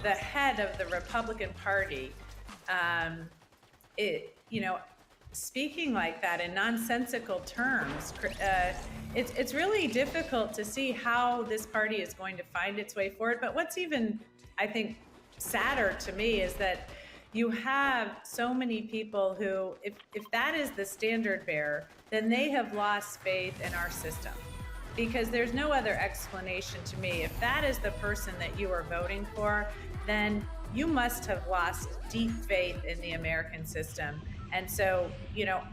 the head of the Republican Party, speaking like that in nonsensical terms, it's really difficult to see how this party is going to find its way forward. But what's even, I think, sadder to me is that you have so many people who, if that is the standard bearer, then they have lost faith in our system. Because there's no other explanation to me. If that is the person that you are voting for, then you must have lost deep faith in the American system. And so,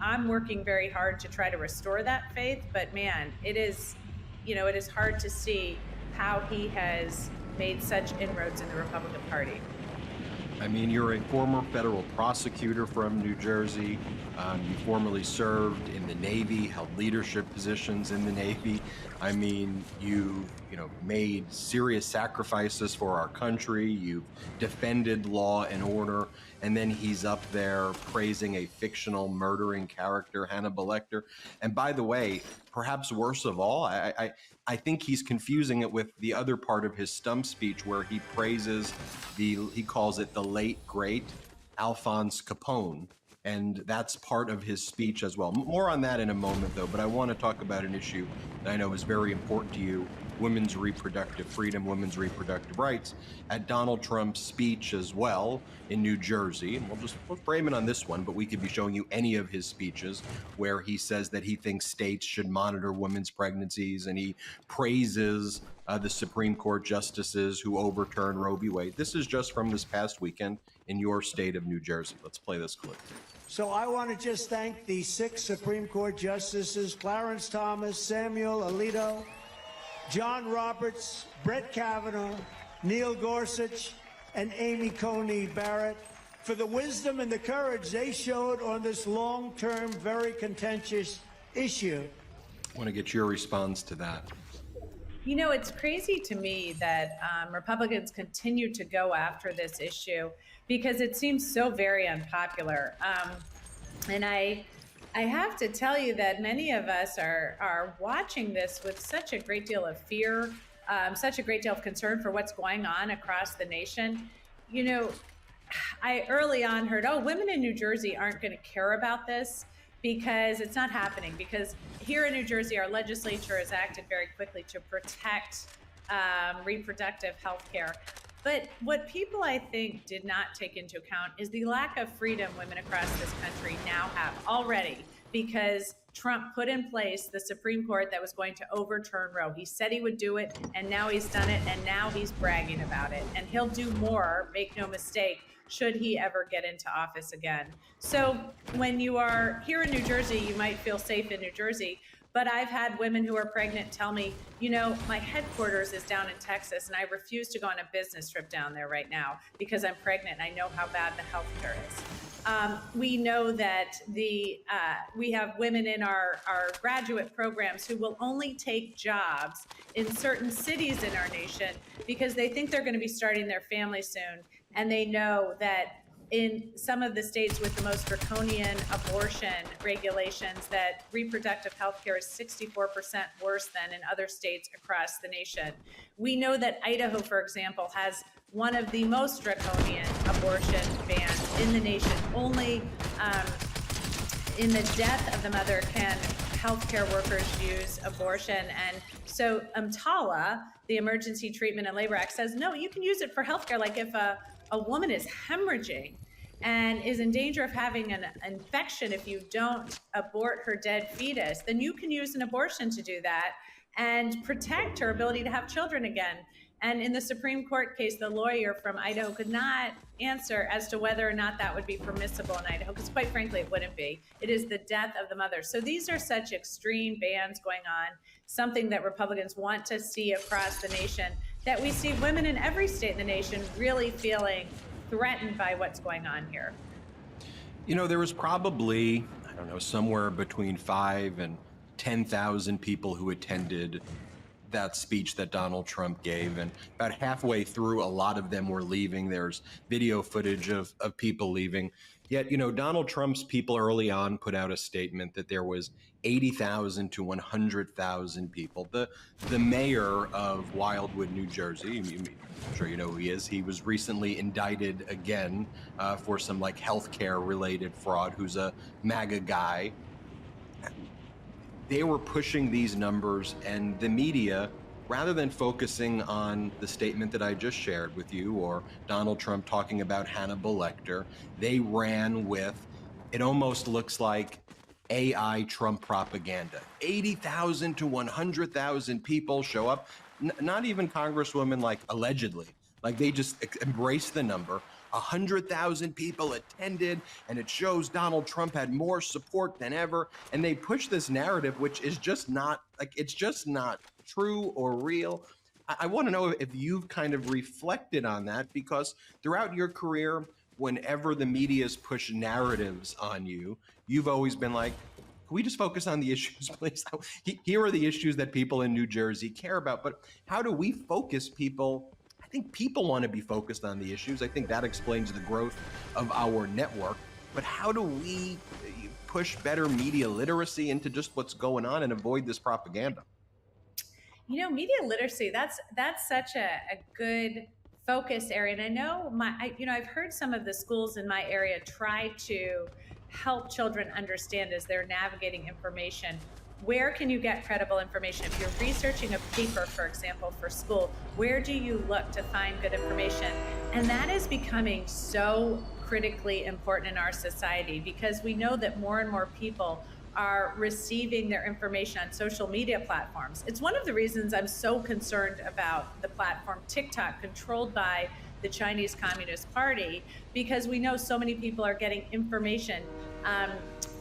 I'm working very hard to try to restore that faith, but man, it is hard to see how he has made such inroads in the Republican Party. I mean, you're a former federal prosecutor from New Jersey. You formerly served in the Navy, held leadership positions in the Navy. I mean, you've made serious sacrifices for our country. You've defended law and order. And then he's up there praising a fictional murdering character, Hannibal Lecter. And by the way, perhaps worst of all, I think he's confusing it with the other part of his stump speech where he praises he calls it the late, great Alphonse Capone. And that's part of his speech as well. More on that in a moment, though. But I want to talk about an issue that I know is very important to you: women's reproductive freedom, women's reproductive rights. At Donald Trump's speech as well in New Jersey, and we'll frame it on this one, but we could be showing you any of his speeches where he says that he thinks states should monitor women's pregnancies, and he praises the Supreme Court justices who overturned Roe v. Wade. This is just from this past weekend in your state of New Jersey. Let's play this clip. So I want to just thank the 6 Supreme Court justices: Clarence Thomas, Samuel Alito, John Roberts, Brett Kavanaugh, Neil Gorsuch, and Amy Coney Barrett, for the wisdom and the courage they showed on this long-term, very contentious issue. I want to get your response to that. It's crazy to me that Republicans continue to go after this issue because it seems so very unpopular. And I have to tell you that many of us are watching this with such a great deal of fear, such a great deal of concern for what's going on across the nation. I early on heard, women in New Jersey aren't going to care about this because it's not happening. Because here in New Jersey, our legislature has acted very quickly to protect reproductive health care. But what people, I think, did not take into account is the lack of freedom women across this country now have already, because Trump put in place the Supreme Court that was going to overturn Roe. He said he would do it, and now he's done it, and now he's bragging about it. And he'll do more, make no mistake, should he ever get into office again. So when you are here in New Jersey, you might feel safe in New Jersey. But I've had women who are pregnant tell me, my headquarters is down in Texas, and I refuse to go on a business trip down there right now because I'm pregnant and I know how bad the healthcare is. We know that we have women in our graduate programs who will only take jobs in certain cities in our nation because they think they're going to be starting their family soon. And they know that in some of the states with the most draconian abortion regulations, that reproductive health care is 64% worse than in other states across the nation. We know that Idaho, for example, has one of the most draconian abortion bans in the nation. Only in the death of the mother can healthcare workers use abortion. And so EMTALA, the Emergency Treatment and Labor Act, says, no, you can use it for healthcare. Like if a woman is hemorrhaging and is in danger of having an infection if you don't abort her dead fetus, then you can use an abortion to do that and protect her ability to have children again. And in the Supreme Court case, the lawyer from Idaho could not answer as to whether or not that would be permissible in Idaho, because quite frankly, it wouldn't be. It is the death of the mother. So these are such extreme bans going on, something that Republicans want to see across the nation, that we see women in every state in the nation really feeling threatened by what's going on here. There was probably, somewhere between 5,000 and 10,000 people who attended that speech that Donald Trump gave. And about halfway through, a lot of them were leaving. There's video footage of people leaving. Yet, Donald Trump's people early on put out a statement that there was 80,000 to 100,000 people. The mayor of Wildwood, New Jersey, I'm sure you know who he is. He was recently indicted again for some like healthcare related fraud. Who's a MAGA guy. They were pushing these numbers, and the media, rather than focusing on the statement that I just shared with you or Donald Trump talking about Hannibal Lecter, they ran with, it almost looks like AI Trump propaganda. 80,000 to 100,000 people show up, not even Congresswoman, like allegedly, like they just embrace the number. 100,000 people attended, and it shows Donald Trump had more support than ever. And they push this narrative, which is just not it's just not true or real. I want to know if you've kind of reflected on that, because throughout your career, whenever the media's push narratives on you, you've always been like, can we just focus on the issues, please? Here are the issues that people in New Jersey care about. But how do we focus people? I think people want to be focused on the issues. I think that explains the growth of our network. But how do we push better media literacy into just what's going on and avoid this propaganda? Media literacy, that's such a good focus area. And I know I've heard some of the schools in my area try to help children understand as they're navigating information. Where can you get credible information? If you're researching a paper, for example, for school, where do you look to find good information? And that is becoming so critically important in our society, because we know that more and more people are receiving their information on social media platforms. It's one of the reasons I'm so concerned about the platform TikTok, controlled by the Chinese Communist Party, because we know so many people are getting information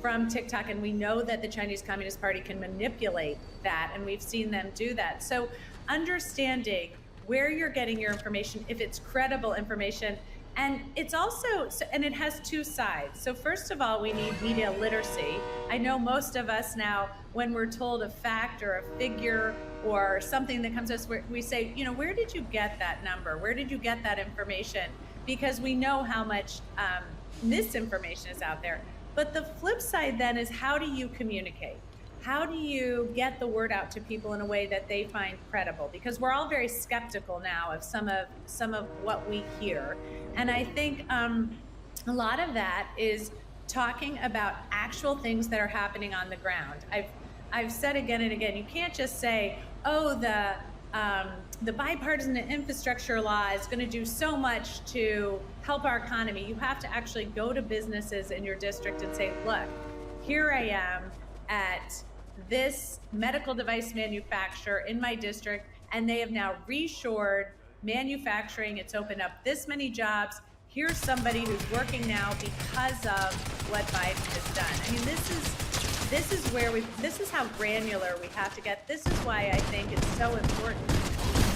from TikTok, and we know that the Chinese Communist Party can manipulate that, and we've seen them do that. So understanding where you're getting your information, if it's credible information, and it's also, and it has two sides. So first of all, we need media literacy. I know most of us now, when we're told a fact or a figure or something that comes to us, we say, where did you get that number? Where did you get that information? Because we know how much misinformation is out there. But the flip side then is, how do you communicate? How do you get the word out to people in a way that they find credible? Because we're all very skeptical now of some of what we hear. And I think a lot of that is talking about actual things that are happening on the ground. I've said again and again, you can't just say, oh, the bipartisan infrastructure law is going to do so much to help our economy. You have to actually go to businesses in your district and say, look, here I am at this medical device manufacturer in my district, and they have now reshored manufacturing. It's opened up this many jobs. Here's somebody who's working now because of what Biden has done. I mean, this is how granular we have to get. This is why I think it's so important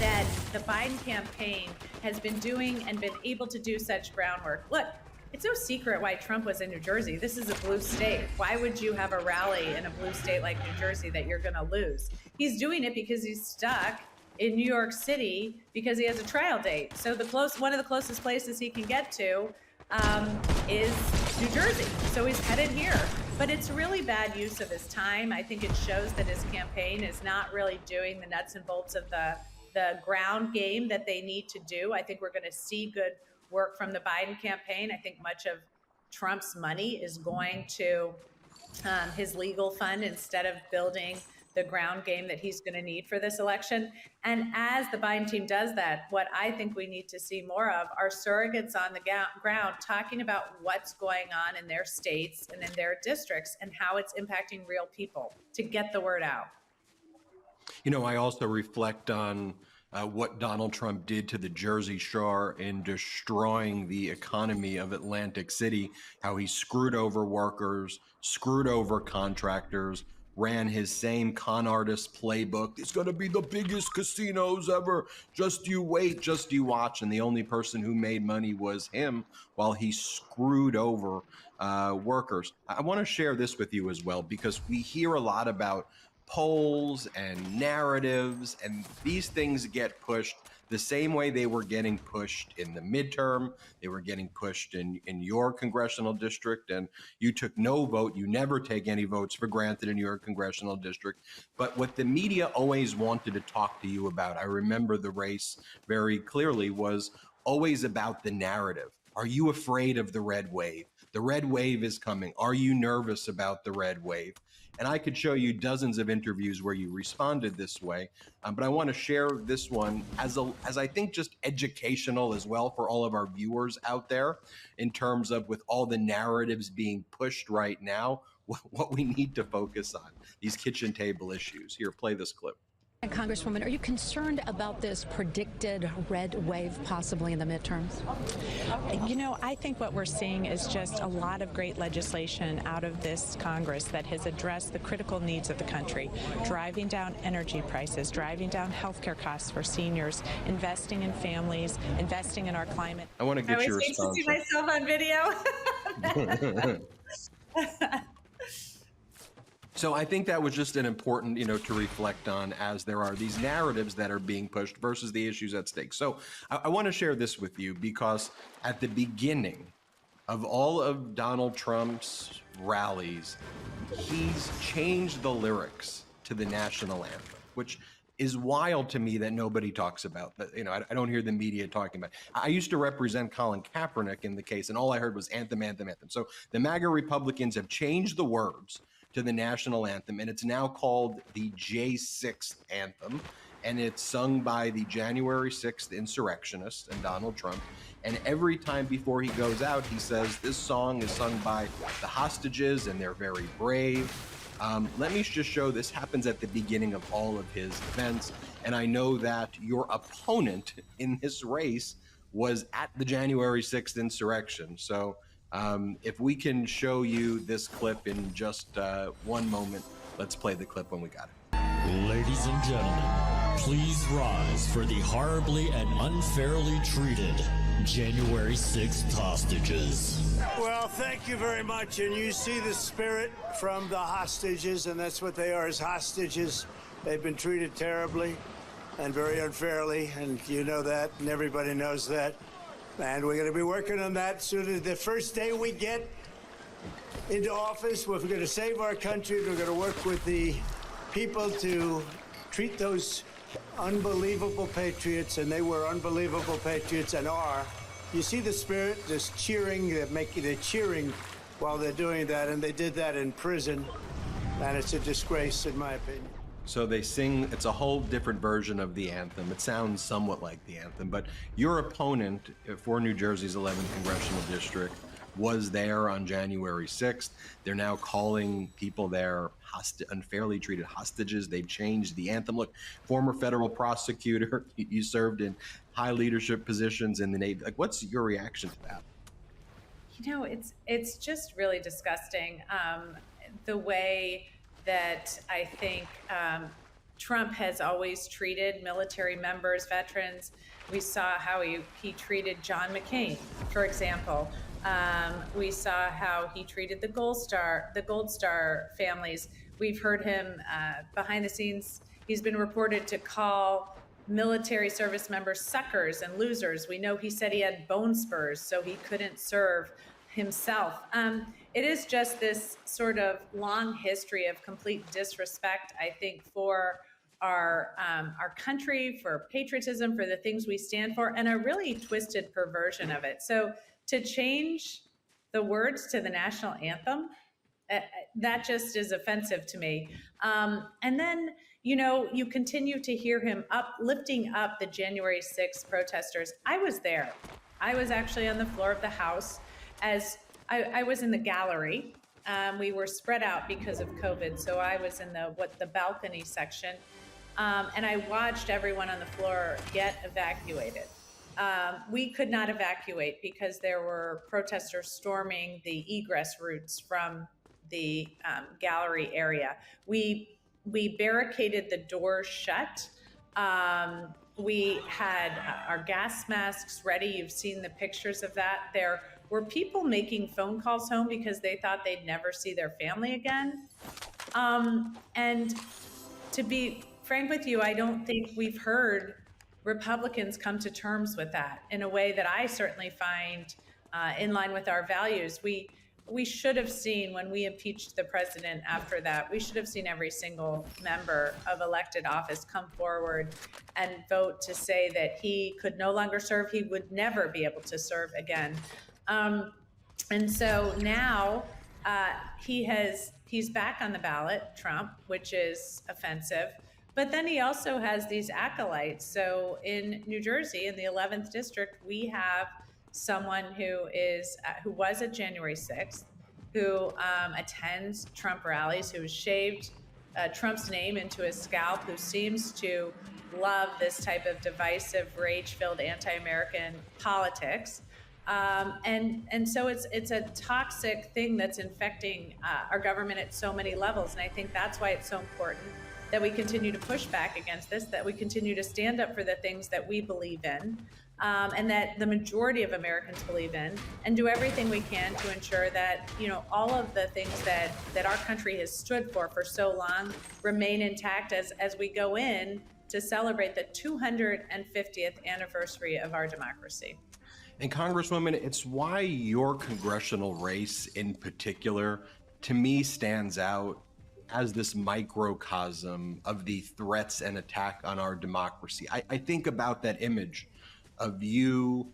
that the Biden campaign has been doing and been able to do such groundwork. Look, it's no secret why Trump was in New Jersey. This is a blue state. Why would you have a rally in a blue state like New Jersey that you're going to lose? He's doing it because he's stuck in New York City because he has a trial date. So one of the closest places he can get to is New Jersey. So he's headed here. But it's really bad use of his time. I think it shows that his campaign is not really doing the nuts and bolts of the ground game that they need to do. I think we're going to see good work from the Biden campaign. I think much of Trump's money is going to his legal fund instead of building the ground game that he's going to need for this election. And as the Biden team does that, what I think we need to see more of are surrogates on the ground talking about what's going on in their states and in their districts and how it's impacting real people to get the word out. I also reflect on what Donald Trump did to the Jersey Shore in destroying the economy of Atlantic City, how he screwed over workers, screwed over contractors, ran his same con artist playbook. It's going to be the biggest casinos ever. Just you wait, just you watch. And the only person who made money was him while he screwed over workers. I want to share this with you as well, because we hear a lot about polls and narratives, and these things get pushed. the same way they were getting pushed in the midterm, they were getting pushed in your congressional district, and you took no vote. You never take any votes for granted in your congressional district. But what the media always wanted to talk to you about, I remember the race very clearly, was always about the narrative. Are you afraid of the red wave? The red wave is coming. Are you nervous about the red wave? And I could show you dozens of interviews where you responded this way, but I want to share this one as I think just educational as well for all of our viewers out there, in terms of with all the narratives being pushed right now, what we need to focus on, these kitchen table issues. Here, play this clip. Congresswoman, are you concerned about this predicted red wave possibly in the midterms? You know, I think what we're seeing is just a lot of great legislation out of this Congress that has addressed the critical needs of the country, driving down energy prices, driving down healthcare costs for seniors, investing in families, investing in our climate. I want to get your response. I always hate to see myself on video. So I think that was just an important, to reflect on, as there are these narratives that are being pushed versus the issues at stake. So I want to share this with you because at the beginning of all of Donald Trump's rallies, he's changed the lyrics to the national anthem, which is wild to me that nobody talks about. That, I don't hear the media talking about it. I used to represent Colin Kaepernick in the case, and all I heard was anthem, anthem, anthem. So the MAGA Republicans have changed the words to the national anthem, and it's now called the J6 anthem, and it's sung by the January 6th insurrectionists and Donald Trump. And every time before he goes out, he says this song is sung by the hostages and they're very brave. Let me just show this happens at the beginning of all of his events. And I know that your opponent in this race was at the January 6th insurrection. So if we can show you this clip in just one moment, let's play the clip when we got it. Ladies and gentlemen, please rise for the horribly and unfairly treated January 6th hostages. Well, thank you very much. And you see the spirit from the hostages, and that's what they are, as hostages. They've been treated terribly and very unfairly, and you know that, and everybody knows that. And we're going to be working on that soon as the first day we get into office. We're going to save our country. We're going to work with the people to treat those unbelievable patriots, and they were unbelievable patriots and are. You see the spirit, this cheering, they're cheering while they're doing that, and they did that in prison, and it's a disgrace, in my opinion. So they sing, it's a whole different version of the anthem. It sounds somewhat like the anthem, but your opponent for New Jersey's 11th congressional district was there on January 6th. They're now calling people there unfairly treated hostages. They've changed the anthem. Look, former federal prosecutor, you served in high leadership positions in the Navy. Like, what's your reaction to that? It's just really disgusting. The way that I think Trump has always treated military members, veterans. We saw how he treated John McCain, for example. We saw how he treated the Gold Star families. We've heard him behind the scenes. He's been reported to call military service members suckers and losers. We know he said he had bone spurs, so he couldn't serve himself. It is just this sort of long history of complete disrespect, I think, for our country, for patriotism, for the things we stand for, and a really twisted perversion of it. So to change the words to the national anthem, that just is offensive to me. And then, you continue to hear him lifting up the January 6th protesters. I was there. I was actually on the floor of the House as I was in the gallery. We were spread out because of COVID, so I was in the balcony section, and I watched everyone on the floor get evacuated. We could not evacuate because there were protesters storming the egress routes from the gallery area. We barricaded the doors shut. We had our gas masks ready. You've seen the pictures of that. There were people making phone calls home because they thought they'd never see their family again. And to be frank with you, I don't think we've heard Republicans come to terms with that in a way that I certainly find in line with our values. We should have seen, when we impeached the president after that, we should have seen every single member of elected office come forward and vote to say that he could no longer serve, he would never be able to serve again. And so now he's back on the ballot, Trump, which is offensive. But then he also has these acolytes. So in New Jersey, in the 11th district, we have someone who was at January 6th, who attends Trump rallies, who has shaved Trump's name into his scalp, who seems to love this type of divisive, rage-filled, anti-American politics. And so it's a toxic thing that's infecting our government at so many levels. And I think that's why it's so important that we continue to push back against this, that we continue to stand up for the things that we believe in, and that the majority of Americans believe in, and do everything we can to ensure that, you know, all of the things that our country has stood for so long remain intact as we go in to celebrate the 250th anniversary of our democracy. And Congresswoman, it's why your congressional race in particular, to me, stands out as this microcosm of the threats and attack on our democracy. I think about that image of you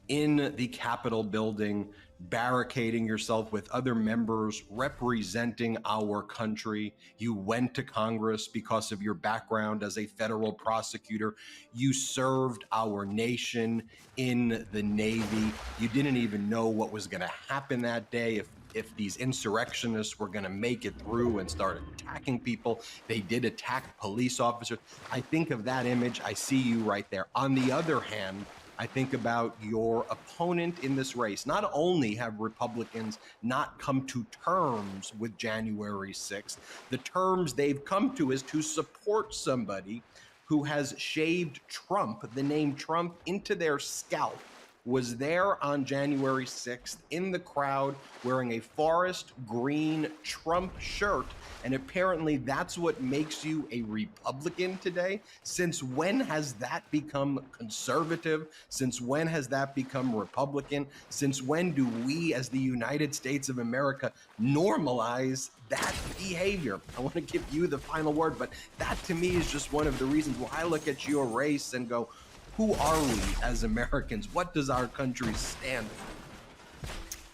in the Capitol building, barricading yourself with other members representing our country. You went to Congress because of your background as a federal prosecutor. You served our nation in the Navy. You didn't even know what was going to happen that day, if these insurrectionists were going to make it through and start attacking people. They did attack police officers. I think of that image. I see you right there. On the other hand, I think about your opponent in this race. Not only have Republicans not come to terms with January 6th, the terms they've come to is to support somebody who has shaved Trump, the name Trump, into their scalp, was there on January 6th in the crowd wearing a forest green Trump shirt. And apparently that's what makes you a Republican today. Since when has that become conservative? Since when has that become Republican? Since when do we as the United States of America normalize that behavior? I want to give you the final word, but that to me is just one of the reasons why I look at your race and go, who are we as Americans? What does our country stand for?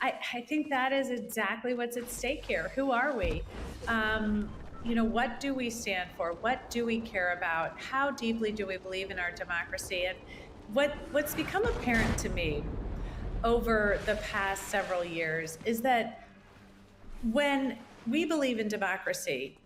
I think that is exactly what's at stake here. Who are we? You know, what do we stand for? What do we care about? How deeply do we believe in our democracy? And what's become apparent to me over the past several years is that when we believe in democracy,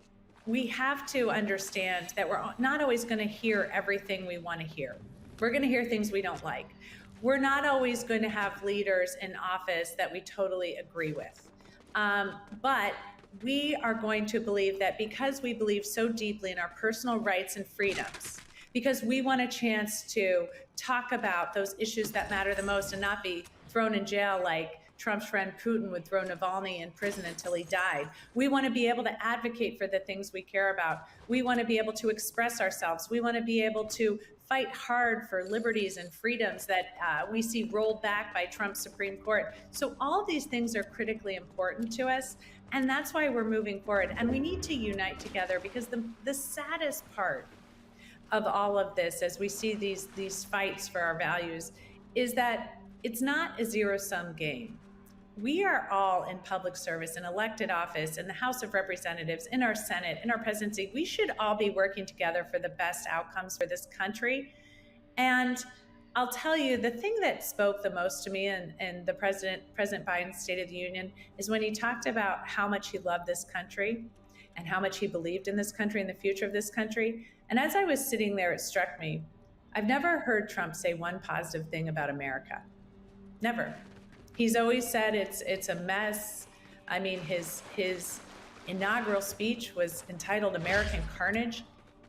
we have to understand that we're not always going to hear everything we want to hear. We're going to hear things we don't like. We're not always going to have leaders in office that we totally agree with. But we are going to believe that because we believe so deeply in our personal rights and freedoms, because we want a chance to talk about those issues that matter the most and not be thrown in jail like Trump's friend Putin would throw Navalny in prison until he died. We want to be able to advocate for the things we care about. We want to be able to express ourselves. We want to be able to fight hard for liberties and freedoms that we see rolled back by Trump's Supreme Court. So all of these things are critically important to us, and that's why we're moving forward. And we need to unite together, because the saddest part of all of this, as we see these fights for our values, is that it's not a zero-sum game. We are all in public service, in elected office, in the House of Representatives, in our Senate, in our presidency. We should all be working together for the best outcomes for this country. And I'll tell you, the thing that spoke the most to me in the President Biden's State of the Union is when he talked about how much he loved this country and how much he believed in this country and the future of this country. And as I was sitting there, it struck me, I've never heard Trump say one positive thing about America. Never. He's always said it's a mess. I mean, his inaugural speech was entitled American Carnage.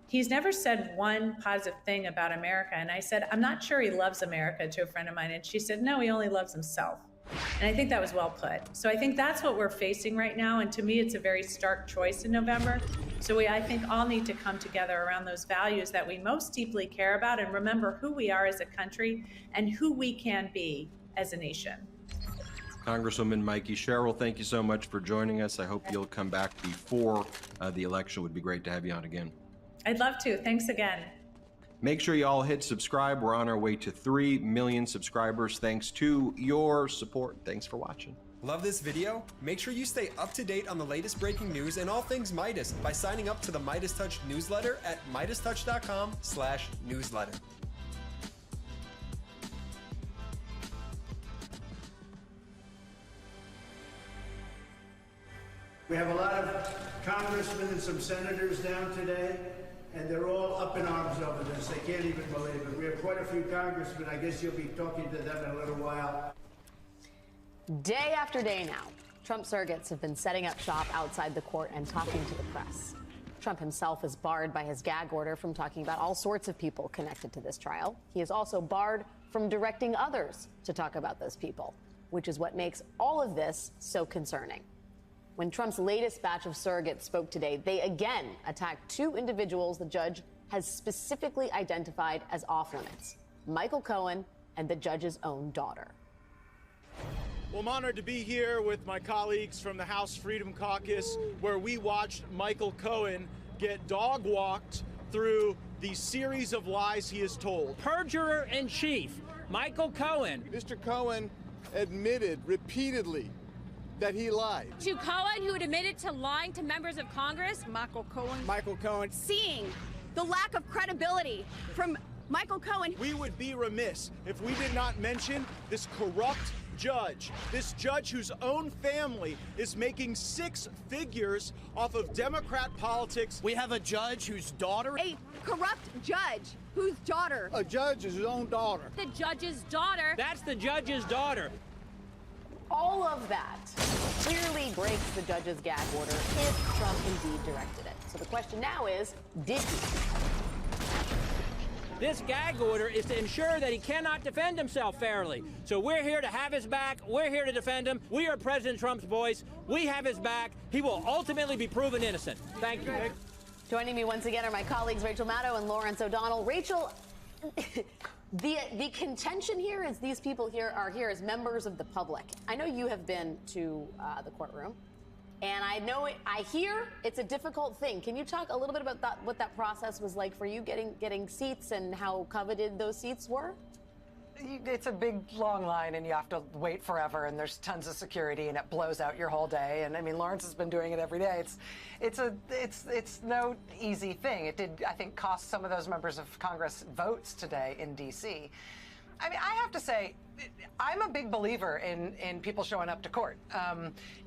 He's never said one positive thing about America. And I said, I'm not sure he loves America, to a friend of mine. And she said, no, he only loves himself. And I think that was well put. So I think that's what we're facing right now. And to me, it's a very stark choice in November. So I think, all need to come together around those values that we most deeply care about, and remember who we are as a country and who we can be as a nation. Congresswoman Mikey Sherrill, thank you so much for joining us. I hope you'll come back before the election. It would be great to have you on again. I'd love to. Thanks again. Make sure you all hit subscribe. We're on our way to 3 million subscribers thanks to your support. Thanks for watching. Love this video? Make sure you stay up to date on the latest breaking news and all things Midas by signing up to the Midas Touch newsletter at MidasTouch.com/newsletter. We have a lot of congressmen and some senators down today, and they're all up in arms over this. They can't even believe it. We have quite a few congressmen. I guess you'll be talking to them in a little while. Day after day now, Trump surrogates have been setting up shop outside the court and talking to the press. Trump himself is barred by his gag order from talking about all sorts of people connected to this trial. He is also barred from directing others to talk about those people, which is what makes all of this so concerning. When Trump's latest batch of surrogates spoke today, they again attacked 2 individuals the judge has specifically identified as off-limits, Michael Cohen and the judge's own daughter. Well, I'm honored to be here with my colleagues from the House Freedom Caucus, where we watched Michael Cohen get dog-walked through the series of lies he has told. Perjurer in chief, Michael Cohen. Mr. Cohen admitted repeatedly that he lied. To Cohen, who had admitted to lying to members of Congress. Michael Cohen. Seeing the lack of credibility from Michael Cohen. We would be remiss if we did not mention this corrupt judge, this judge whose own family is making 6 figures off of Democrat politics. We have a judge whose daughter. A corrupt judge whose daughter. A judge is his own daughter. The judge's daughter. That's the judge's daughter. All of that clearly breaks the judge's gag order if Trump indeed directed it. So the question now is, did he? This gag order is to ensure that he cannot defend himself fairly. So we're here to have his back. We're here to defend him. We are President Trump's voice. We have his back. He will ultimately be proven innocent. Thank you. Joining me once again are my colleagues Rachel Maddow and Lawrence O'Donnell. Rachel, the contention here is these people here are here as members of the public. I know you have been to the courtroom, and I hear it's a difficult thing. Can you talk a little bit about that, what that process was like for you getting seats and how coveted those seats were? It's a big, long line, and you have to wait forever, and there's tons of security, and it blows out your whole day. And I mean, Lawrence has been doing it every day. It's no easy thing. It did, I think, cost some of those members of Congress votes today in D.C. I mean, I have to say, I'm a big believer in people showing up to court.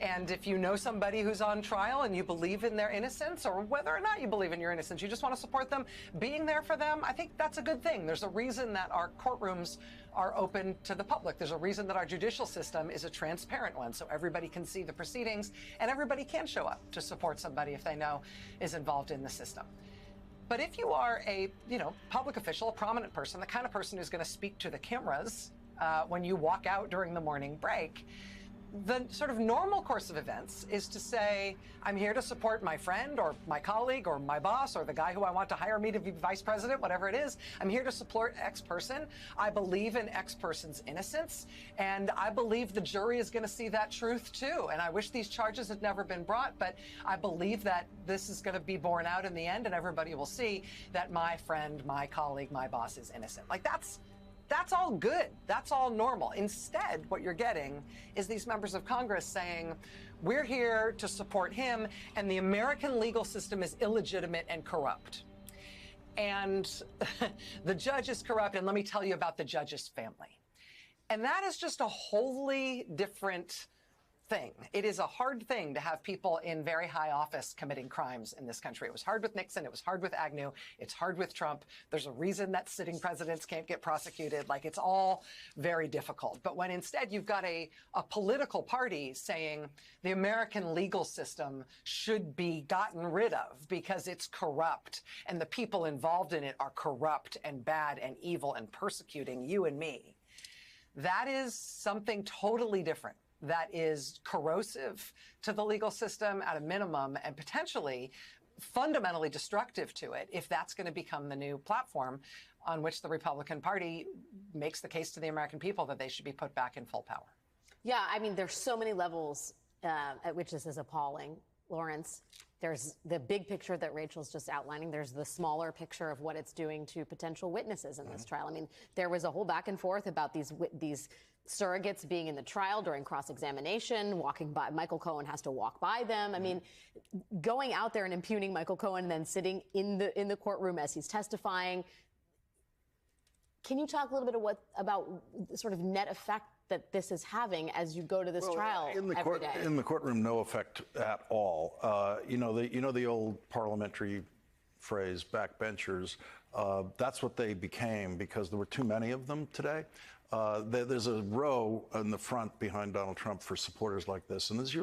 And if you know somebody who's on trial and you believe in their innocence, or whether or not you believe in your innocence, you just want to support them, being there for them, I think that's a good thing. There's a reason that our courtrooms are open to the public. There's a reason that our judicial system is a transparent one, so everybody can see the proceedings and everybody can show up to support somebody if they know is involved in the system. But if you are a, public official, a prominent person, the kind of person who's going to speak to the cameras when you walk out during the morning break, the sort of normal course of events is to say, I'm here to support my friend or my colleague or my boss or the guy who I want to hire me to be vice president, whatever it is. I'm here to support X person. I believe in X person's innocence, and I believe the jury is going to see that truth too. And I wish these charges had never been brought, but I believe that this is going to be borne out in the end, and everybody will see that my friend, my colleague, my boss is innocent. Like that's all good. That's all normal. Instead, what you're getting is these members of Congress saying, we're here to support him, and the American legal system is illegitimate and corrupt. And the judge is corrupt, and let me tell you about the judge's family. And that is just a wholly different thing. It is a hard thing to have people in very high office committing crimes in this country. It was hard with Nixon. It was hard with Agnew. It's hard with Trump. There's a reason that sitting presidents can't get prosecuted. Like, it's all very difficult. But when instead you've got a political party saying the American legal system should be gotten rid of because it's corrupt and the people involved in it are corrupt and bad and evil and persecuting you and me, that is something totally different. That is corrosive to the legal system at a minimum, and potentially fundamentally destructive to it if that's going to become the new platform on which the Republican Party makes the case to the American people that they should be put back in full power. Yeah, I mean, there's so many levels at which this is appalling, Lawrence. There's the big picture that Rachel's just outlining. There's the smaller picture of what it's doing to potential witnesses in this trial. I mean, there was a whole back and forth about these surrogates being in the trial during cross-examination, walking by. Michael Cohen has to walk by them. I mean, going out there and impugning Michael Cohen and then sitting in the courtroom as he's testifying. Can you talk a little bit about the sort of net effect that this is having as you go to this trial every day? In the courtroom, no effect at all. You know the old parliamentary phrase, backbenchers. That's what they became because there were too many of them today. There's a row in the front behind Donald Trump for supporters like this, and there's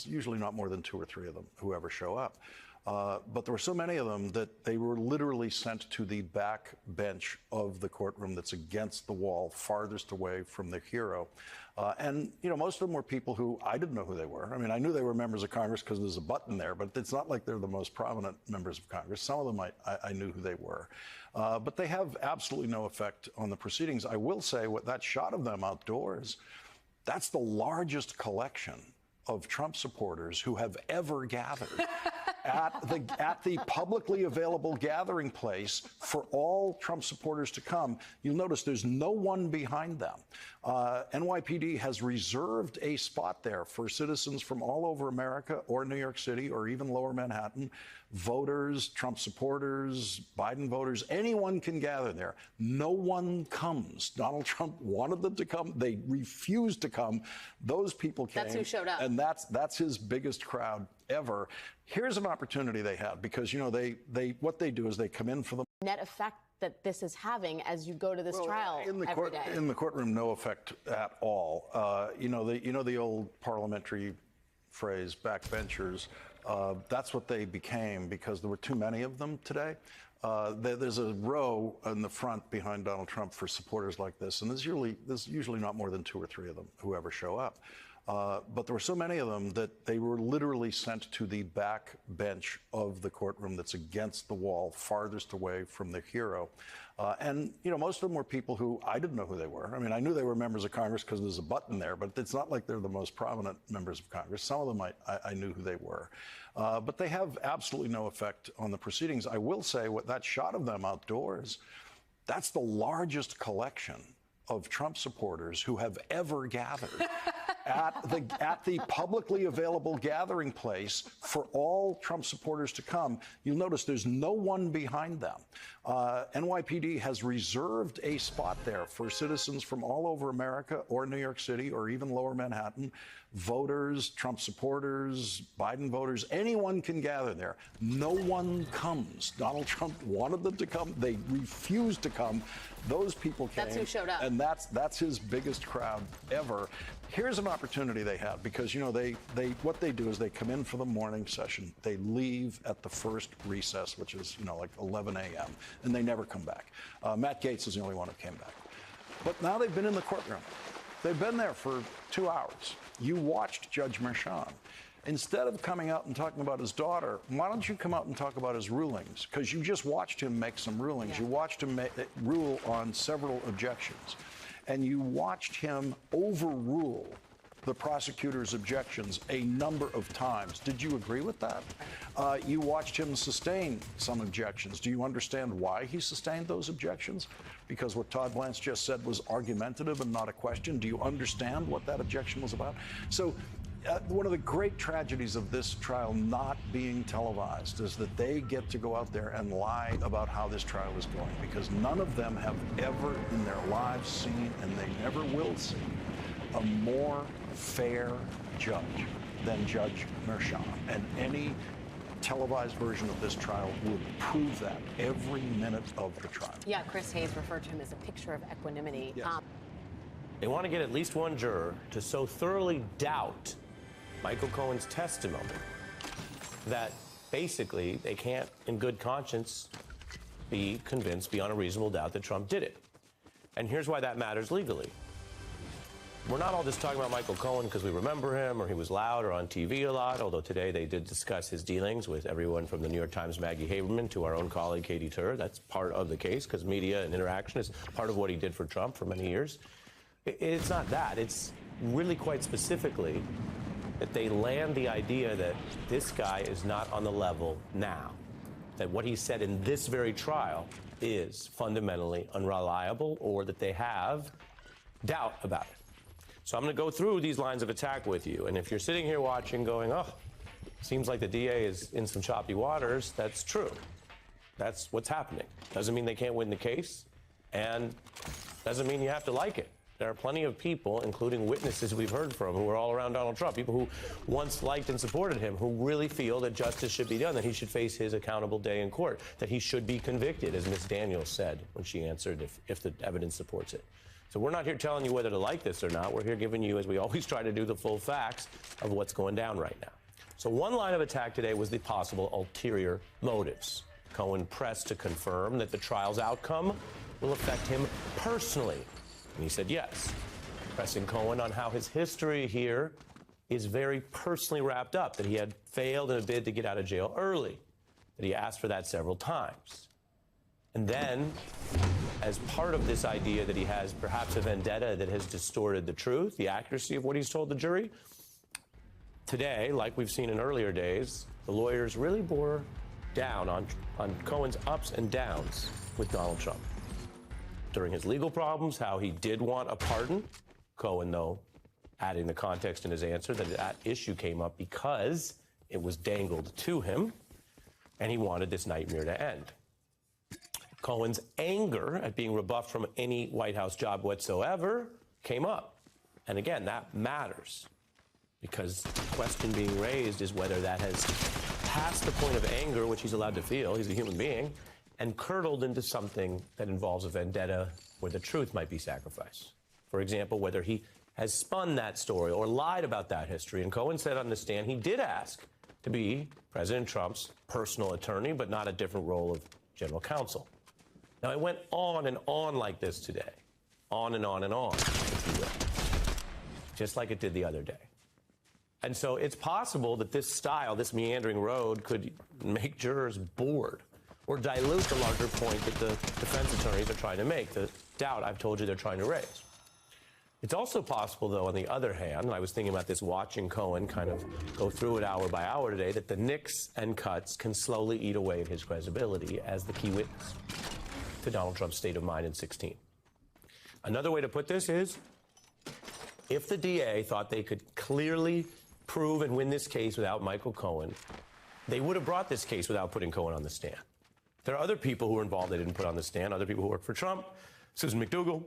usually not more than 2 or 3 of them who ever show up. But there were so many of them that they were literally sent to the back bench of the courtroom that's against the wall, farthest away from the hero. And, you know, most of them were people who I didn't know who they were. I mean, I knew they were members of Congress because there's a button there, but it's not like they're the most prominent members of Congress. Some of them I knew who they were. But they have absolutely no effect on the proceedings. I will say, with that shot of them outdoors, that's the largest collection of Trump supporters who have ever gathered at the publicly available gathering place for all Trump supporters to come. You'll notice there's no one behind them. NYPD has reserved a spot there for citizens from all over America or New York City or even Lower Manhattan, voters, Trump supporters, Biden voters. Anyone can gather there. No one comes. Donald Trump wanted them to come. They refused to come. Those people came. That's who showed up. And that's his biggest crowd ever. Here's an opportunity they have because, you know, what they do is they come in for the net effect that this is having as you go to this trial every day. In the courtroom, no effect at all. You know the old parliamentary phrase, backbenchers. That's what they became because there were too many of them today. There's a row in the front behind Donald Trump for supporters like this, and there's usually not more than 2 or 3 of them who ever show up. But there were so many of them that they were literally sent to the back bench of the courtroom that's against the wall, farthest away from the hero. And, you know, most of them were people who I didn't know who they were. I mean, I knew they were members of Congress because there's a button there, but it's not like they're the most prominent members of Congress. Some of them I knew who they were. But they have absolutely no effect on the proceedings. I will say, with that shot of them outdoors, that's the largest collection of Trump supporters who have ever gathered at the publicly available gathering place for all Trump supporters to come. You'll notice there's no one behind them. NYPD has reserved a spot there for citizens from all over America or New York City or even Lower Manhattan, voters, Trump supporters, Biden voters. Anyone can gather there. No one comes. Donald Trump wanted them to come. They refused to come. Those people came. That's who showed up. And that's his biggest crowd ever. Here's an opportunity they have because, you know, what they do is they come in for the morning session. They leave at the first recess, which is, you know, like 11 a.m., and they never come back. Matt Gaetz is the only one who came back. But now they've been in the courtroom. They've been there for 2 hours. You watched Judge Merchan. Instead of coming out and talking about his daughter, why don't you come out and talk about his rulings? Because you just watched him make some rulings. Yeah. You watched him rule on several objections. And you watched him overrule the prosecutor's objections a number of times. Did you agree with that? You watched him sustain some objections. Do you understand why he sustained those objections? Because what Todd Blanche just said was argumentative and not a question. Do you understand what that objection was about? So one of the great tragedies of this trial not being televised is that they get to go out there and lie about how this trial is going, because none of them have ever in their lives seen, and they never will see, a more fair judge than Judge Merchan. And any televised version of this trial would prove that every minute of the trial. Yeah, Chris Hayes referred to him as a picture of equanimity. Yes. They want to get at least one juror to so thoroughly doubt Michael Cohen's testimony that basically they can't, in good conscience, be convinced beyond a reasonable doubt that Trump did it. And here's why that matters legally. we're not all just talking about Michael Cohen because we remember him or he was loud or on TV a lot, although today they did discuss his dealings with everyone from the New York Times' Maggie Haberman to our own colleague Katie Tur. That's part of the case because media and interaction is part of what he did for Trump for many years. It's not that. It's really quite specifically that they land the idea that this guy is not on the level now, that what he said in this very trial is fundamentally unreliable or that they have doubt about it. So I'm going to go through these lines of attack with you. And if you're sitting here watching going, oh, seems like the DA is in some choppy waters, that's true. That's what's happening. Doesn't mean they can't win the case, and doesn't mean you have to like it. There are plenty of people, including witnesses we've heard from, who are all around Donald Trump, people who once liked and supported him, who really feel that justice should be done, that he should face his accountable day in court, that he should be convicted, as Ms. Daniels said when she answered if the evidence supports it. So we're not here telling you whether to like this or not. We're here giving you, as we always try to do, the full facts of what's going down right now. So one line of attack today was the possible ulterior motives. Cohen pressed to confirm that the trial's outcome will affect him personally. And he said yes, pressing Cohen on how his history here is very personally wrapped up, that he had failed in a bid to get out of jail early, that he asked for that several times. And then, as part of this idea that he has perhaps a vendetta that has distorted the truth, the accuracy of what he's told the jury, today, like we've seen in earlier days, the lawyers really bore down on Cohen's ups and downs with Donald Trump. During his legal problems, how he did want a pardon. Cohen, though, adding the context in his answer that that issue came up because it was dangled to him, and he wanted this nightmare to end. Cohen's anger at being rebuffed from any White House job whatsoever came up. And again, that matters because the question being raised is whether that has passed the point of anger, which he's allowed to feel, he's a human being, and curdled into something that involves a vendetta where the truth might be sacrificed. For example, whether he has spun that story or lied about that history. And Cohen said on the stand he did ask to be President Trump's personal attorney, but not a different role of general counsel. Now, it went on and on like this today, on and on and on, if you will, just like it did the other day. And so it's possible that this style, this meandering road, could make jurors bored or dilute the larger point that the defense attorneys are trying to make, the doubt I've told you they're trying to raise. It's also possible, though, on the other hand, and I was thinking about this watching Cohen kind of go through it hour by hour today, that the nicks and cuts can slowly eat away at his credibility as the key witness to Donald Trump's state of mind in 2016. Another way to put this is, if the DA thought they could clearly prove and win this case without Michael Cohen, they would have brought this case without putting Cohen on the stand. There are other people who were involved they didn't put on the stand, other people who work for Trump, Susan McDougal.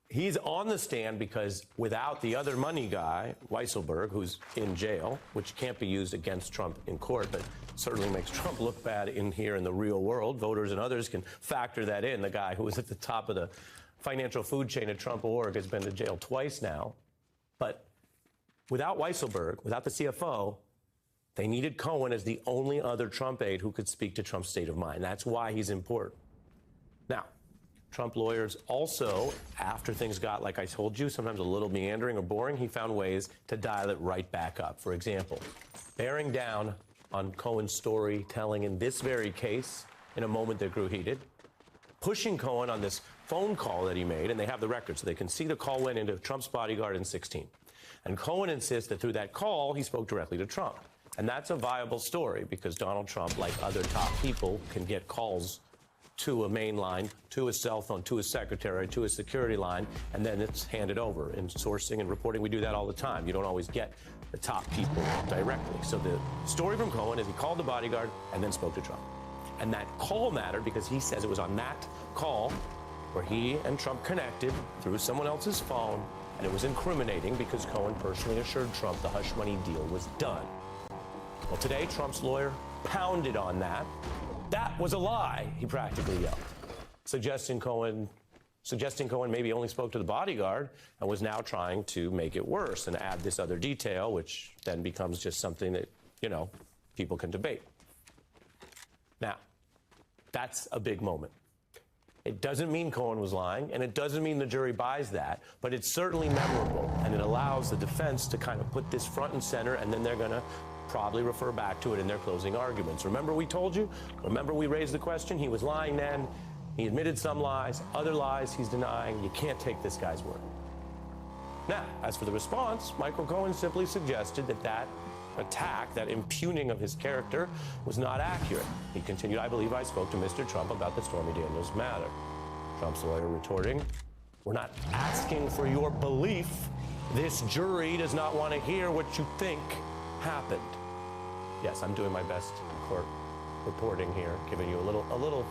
He's on the stand because without the other money guy, Weisselberg, who's in jail, which can't be used against Trump in court, but certainly makes Trump look bad in here in the real world. Voters and others can factor that in. The guy who was at the top of the financial food chain at Trump org has been to jail twice now. But without Weisselberg, without the CFO, they needed Cohen as the only other Trump aide who could speak to Trump's state of mind. That's why he's important. Now, Trump lawyers also, after things got, like I told you, sometimes a little meandering or boring, he found ways to dial it right back up. For example, bearing down on Cohen's storytelling in this very case in a moment that grew heated, pushing Cohen on this phone call that he made, and they have the record, so they can see the call went into Trump's bodyguard in 2016. And Cohen insists that through that call, he spoke directly to Trump. And that's a viable story because Donald Trump, like other top people, can get calls to a main line, to a cell phone, to a secretary, to a security line, and then it's handed over. In sourcing and reporting, we do that all the time. You don't always get the top people directly. So the story from Cohen is he called the bodyguard and then spoke to Trump. And that call mattered because he says it was on that call where he and Trump connected through someone else's phone, and it was incriminating because Cohen personally assured Trump the hush money deal was done. Well, today, Trump's lawyer pounded on that. That was a lie, he practically yelled, suggesting Cohen maybe only spoke to the bodyguard and was now trying to make it worse and add this other detail, which then becomes just something that, people can debate. Now, that's a big moment. It doesn't mean Cohen was lying, and it doesn't mean the jury buys that, but it's certainly memorable, and it allows the defense to kind of put this front and center, and then they're going to probably refer back to it in their closing arguments. Remember we told you? Remember we raised the question? He was lying then. He admitted some lies. Other lies he's denying. You can't take this guy's word. Now, as for the response, Michael Cohen simply suggested that that attack, that impugning of his character, was not accurate. He continued, I believe I spoke to Mr. Trump about the Stormy Daniels matter. Trump's lawyer retorting, we're not asking for your belief. This jury does not want to hear what you think happened. Yes, I'm doing my best court reporting here, giving you a little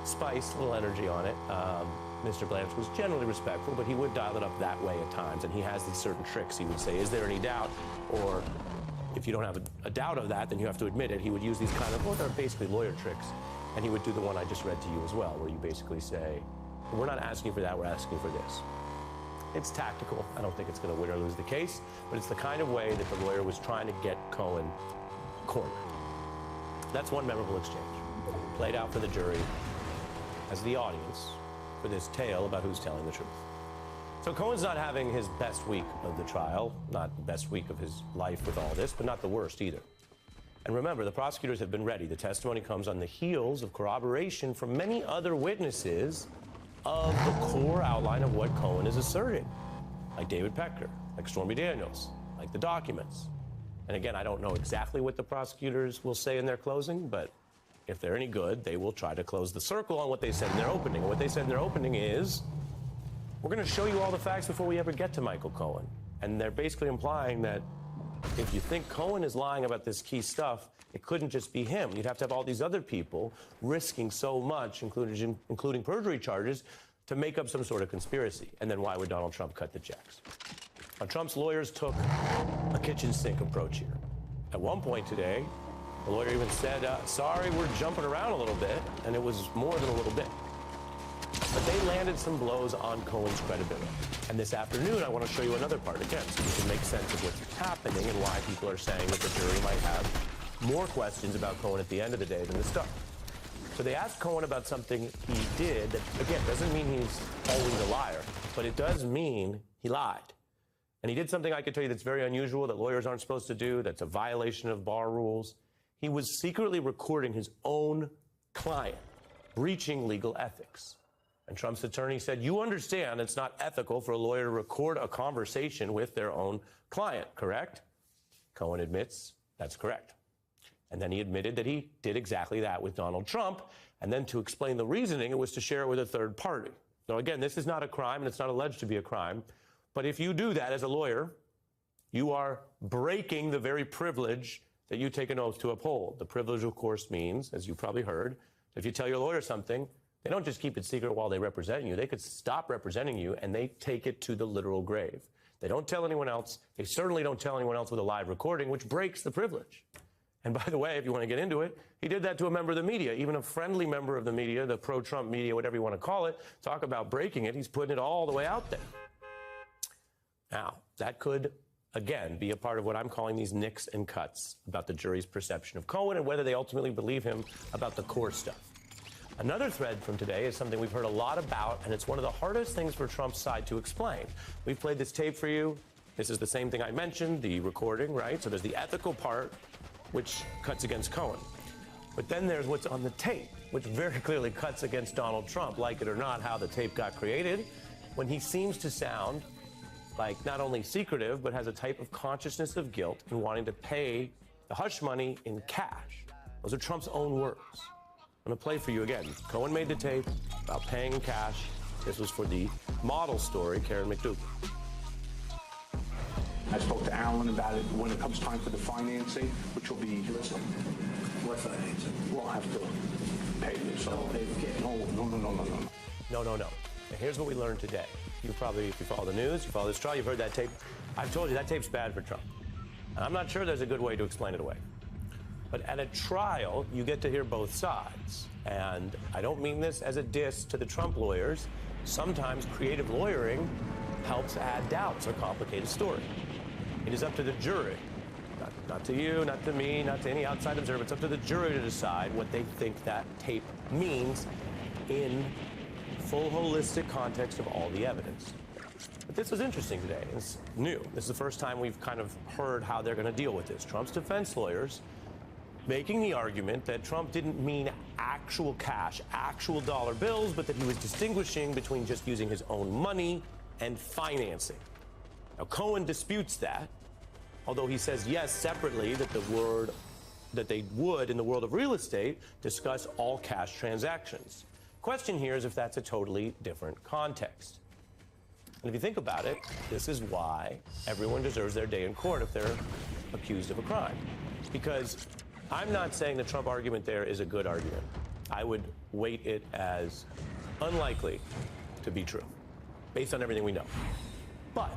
spice, a little energy on it. Mr. Blanche was generally respectful, but he would dial it up that way at times, and he has these certain tricks. He would say, is there any doubt? Or if you don't have a doubt of that, then you have to admit it. He would use these kind of, well, they're basically lawyer tricks. And he would do the one I just read to you as well, where you basically say, we're not asking for that, we're asking for this. It's tactical. I don't think it's going to win or lose the case, but it's the kind of way that the lawyer was trying to get Cohen cornered. That's one memorable exchange, played out for the jury as the audience for this tale about who's telling the truth. So Cohen's not having his best week of the trial, not the best week of his life with all this, but not the worst either. And remember, the prosecutors have been ready. The testimony comes on the heels of corroboration from many other witnesses of the core outline of what Cohen is asserting, like David Pecker, like Stormy Daniels, like the documents. And again, I don't know exactly what the prosecutors will say in their closing, but if they're any good, they will try to close the circle on what they said in their opening. And what they said in their opening is, we're going to show you all the facts before we ever get to Michael Cohen. And they're basically implying that if you think Cohen is lying about this key stuff, it couldn't just be him. You'd have to have all these other people risking so much, including perjury charges, to make up some sort of conspiracy. And then why would Donald Trump cut the checks? Now, Trump's lawyers took a kitchen sink approach here. At one point today, the lawyer even said, sorry, we're jumping around a little bit, and it was more than a little bit. But they landed some blows on Cohen's credibility. And this afternoon, I want to show you another part again, so you can make sense of what's happening and why people are saying that the jury might have more questions about Cohen at the end of the day than the start. So they asked Cohen about something he did that, again, doesn't mean he's always a liar, but it does mean he lied. And he did something I could tell you that's very unusual, that lawyers aren't supposed to do, that's a violation of bar rules. He was secretly recording his own client, breaching legal ethics. And Trump's attorney said, you understand it's not ethical for a lawyer to record a conversation with their own client, correct? Cohen admits that's correct. And then he admitted that he did exactly that with Donald Trump. And then to explain the reasoning, it was to share it with a third party. Now, again, this is not a crime, and it's not alleged to be a crime. But if you do that as a lawyer, you are breaking the very privilege that you take an oath to uphold. The privilege, of course, means, as you probably heard, if you tell your lawyer something, they don't just keep it secret while they represent you. They could stop representing you, and they take it to the literal grave. They don't tell anyone else. They certainly don't tell anyone else with a live recording, which breaks the privilege. And by the way, if you want to get into it, he did that to a member of the media, even a friendly member of the media, the pro-Trump media, whatever you want to call it. Talk about breaking it. He's putting it all the way out there. Now, that could, again, be a part of what I'm calling these nicks and cuts about the jury's perception of Cohen and whether they ultimately believe him about the core stuff. Another thread from today is something we've heard a lot about, and it's one of the hardest things for Trump's side to explain. We've played this tape for you. This is the same thing I mentioned, the recording, right? So there's the ethical part, which cuts against Cohen. But then there's what's on the tape, which very clearly cuts against Donald Trump, like it or not, how the tape got created, when he seems to sound like not only secretive, but has a type of consciousness of guilt in wanting to pay the hush money in cash. Those are Trump's own words. I'm going to play for you again. Cohen made the tape about paying in cash. This was for the model story, Karen McDougal. I spoke to Alan about it when it comes time for the financing, which will be... Listen, what financing? We'll have to pay this. No. And here's what we learned today. You probably, if you follow the news, you follow this trial, you've heard that tape. I've told you that tape's bad for Trump. And I'm not sure there's a good way to explain it away. But at a trial, you get to hear both sides. And I don't mean this as a diss to the Trump lawyers. Sometimes creative lawyering helps add doubt to a complicated story. It is up to the jury, not to you, not to me, not to any outside observer. It's up to the jury to decide what they think that tape means in full holistic context of all the evidence. But this was interesting today. It's new. This is the first time we've kind of heard how they're going to deal with this. Trump's defense lawyers making the argument that Trump didn't mean actual cash, actual dollar bills, but that he was distinguishing between just using his own money and financing. Now, Cohen disputes that, although he says, yes, separately, that they would, in the world of real estate, discuss all cash transactions. Question here is if that's a totally different context. And if you think about it, this is why everyone deserves their day in court if they're accused of a crime. Because I'm not saying the Trump argument there is a good argument. I would weight it as unlikely to be true, based on everything we know. But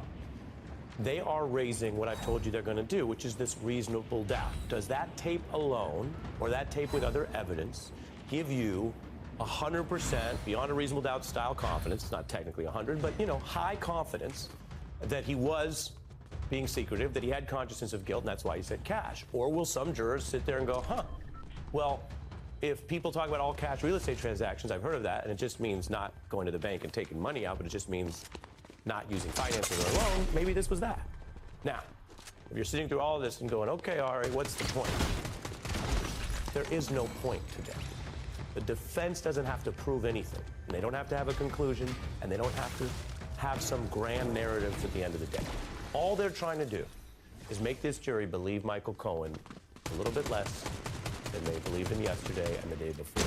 they are raising what I've told you they're going to do, which is this reasonable doubt. Does that tape alone, or that tape with other evidence, give you 100% beyond a reasonable doubt style confidence? It's not technically 100, but, you know, high confidence that he was being secretive, that he had consciousness of guilt, and that's why he said cash? Or will some jurors sit there and go, well, if people talk about all cash real estate transactions, I've heard of that, and it just means not going to the bank and taking money out, but it just means not using financing or a loan, maybe this was that. Now, if you're sitting through all of this and going, okay, Ari, what's the point? There is no point today. The defense doesn't have to prove anything, and they don't have to have a conclusion, and they don't have to have some grand narrative at the end of the day. All they're trying to do is make this jury believe Michael Cohen a little bit less than they believed him yesterday and the day before.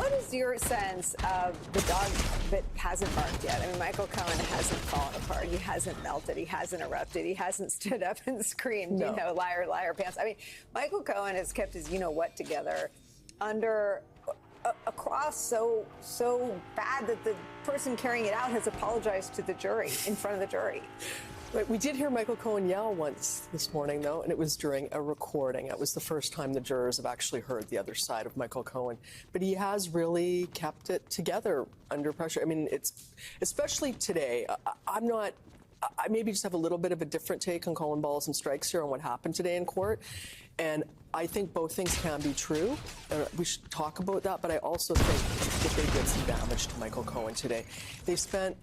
What is your sense of the dog that hasn't barked yet? I mean, Michael Cohen hasn't fallen apart. He hasn't melted. He hasn't erupted. He hasn't stood up and screamed, you know, liar, liar, pants. I mean, Michael Cohen has kept his you-know-what together under a cross so bad that the person carrying it out has apologized to the jury, in front of the jury. Right, we did hear Michael Cohen yell once this morning, though, and it was during a recording. It was the first time the jurors have actually heard the other side of Michael Cohen. But he has really kept it together under pressure. I mean, it's especially today. I maybe just have a little bit of a different take on calling balls and strikes here on what happened today in court. And I think both things can be true. We should talk about that. But I also think that they did some damage to Michael Cohen today. They spent,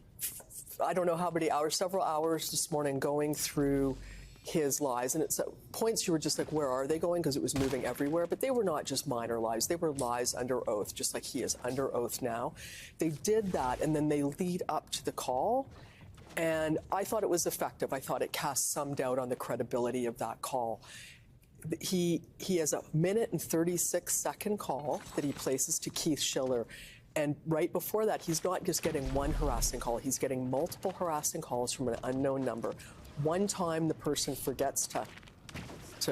I don't know how many hours, several hours this morning going through his lies. And at points you were just like, where are they going? Because it was moving everywhere. But they were not just minor lies. They were lies under oath, just like he is under oath now. They did that, and then they lead up to the call. And I thought it was effective. I thought it cast some doubt on the credibility of that call. He has a 1 and 36-second call that he places to Keith Schiller. And right before that, he's not just getting one harassing call. He's getting multiple harassing calls from an unknown number. One time, the person forgets to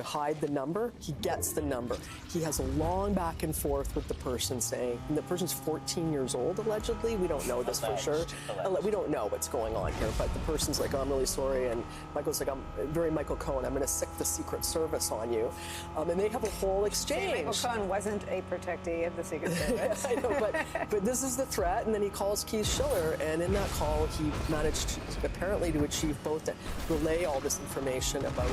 hide the number. He gets the number. He has a long back and forth with the person saying, and the person's 14 years old, allegedly. We don't know this for sure. We don't know what's going on here, but the person's like, oh, I'm really sorry. And Michael's like, I'm very Michael Cohen. I'm going to sick the Secret Service on you. And they have a whole exchange. Michael Cohen wasn't a protectee of the Secret Service. I know, but this is the threat. And then he calls Keith Schiller. And in that call, he managed apparently to achieve both to relay all this information about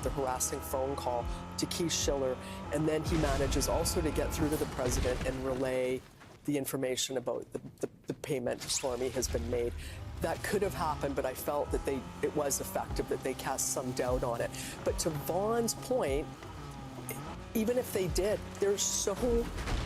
the harassing phone call to Keith Schiller, and then he manages also to get through to the president and relay the information about the payment to Stormy has been made. That could have happened, but I felt that it was effective, that they cast some doubt on it. But to Vaughn's point, even if they did, there's so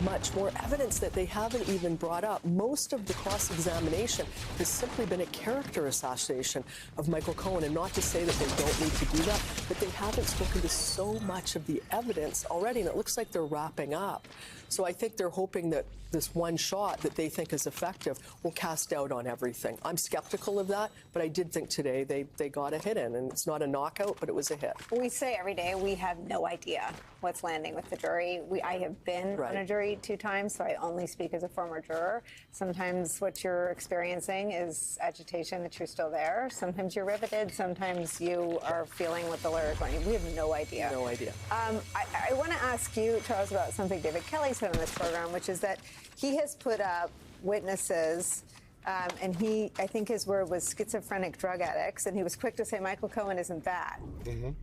much more evidence that they haven't even brought up. Most of the cross-examination has simply been a character assassination of Michael Cohen, and not to say that they don't need to do that, but they haven't spoken to so much of the evidence already, and it looks like they're wrapping up. So I think they're hoping that this one shot that they think is effective will cast doubt on everything. I'm skeptical of that, but I did think today they got a hit in, and it's not a knockout, but it was a hit. We say every day we have no idea what's landing with the jury. I have been on a jury 2 times, so I only speak as a former juror. Sometimes what you're experiencing is agitation that you're still there. Sometimes you're riveted. Sometimes you are feeling what the lawyer is going. We have no idea. No idea. I want to ask you, Charles, about something David Kelly said on this program, which is that he has put up witnesses, and I think his word was schizophrenic drug addicts, and he was quick to say Michael Cohen isn't that.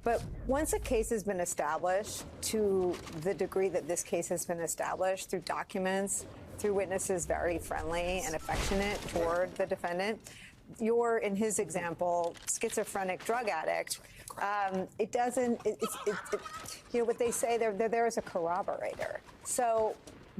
But once a case has been established to the degree that this case has been established through documents, through witnesses, very friendly and affectionate toward the defendant. You're, in his example, schizophrenic drug addict. It doesn't, you know, what they say, they're there as a corroborator. So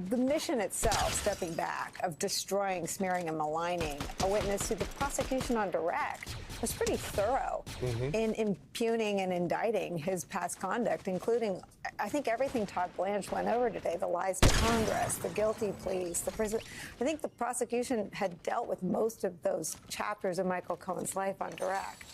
the mission itself, stepping back, of destroying, smearing, and maligning a witness who the prosecution on direct was pretty thorough in impugning and indicting his past conduct, including, I think, everything Todd Blanche went over today, the lies to Congress, the guilty pleas, the prison. I think the prosecution had dealt with most of those chapters of Michael Cohen's life on direct.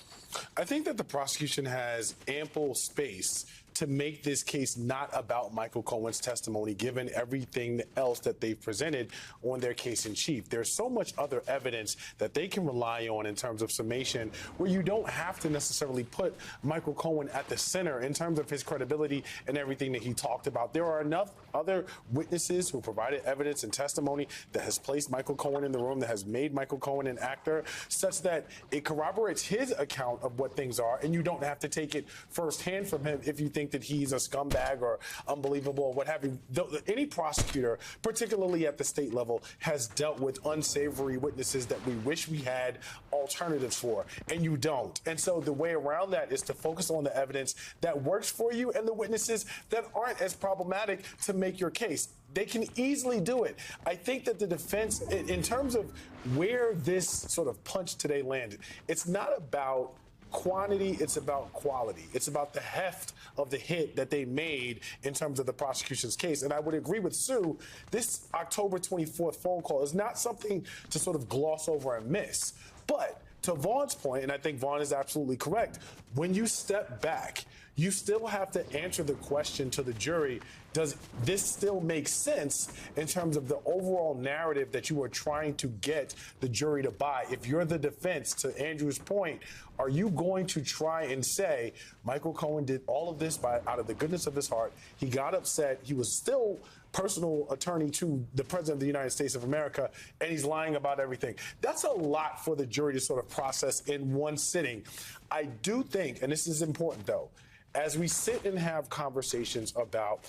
I think that the prosecution has ample space to make this case not about Michael Cohen's testimony, given everything else that they've presented on their case in chief. There's so much other evidence that they can rely on in terms of summation, where you don't have to necessarily put Michael Cohen at the center in terms of his credibility and everything that he talked about. There are enough other witnesses who provided evidence and testimony that has placed Michael Cohen in the room, that has made Michael Cohen an actor, such that it corroborates his account of what things are, and you don't have to take it firsthand from him if you think that he's a scumbag or unbelievable or what have you. Any prosecutor, particularly at the state level, has dealt with unsavory witnesses that we wish we had alternatives for, and you don't. And so the way around that is to focus on the evidence that works for you and the witnesses that aren't as problematic to make your case. They can easily do it. I think that the defense, in terms of where this sort of punch today landed, it's not about quantity, it's about quality. It's about the heft of the hit that they made in terms of the prosecution's case. And I would agree with Sue, this October 24th phone call is not something to sort of gloss over and miss. But to Vaughn's point, and I think Vaughn is absolutely correct, when you step back, you still have to answer the question to the jury, does this still make sense in terms of the overall narrative that you are trying to get the jury to buy? If you're the defense, to Andrew's point, are you going to try and say Michael Cohen did all of this out of the goodness of his heart? He got upset. He was still personal attorney to the President of the United States of America, and he's lying about everything. That's a lot for the jury to sort of process in one sitting. I do think, and this is important though, as we sit and have conversations about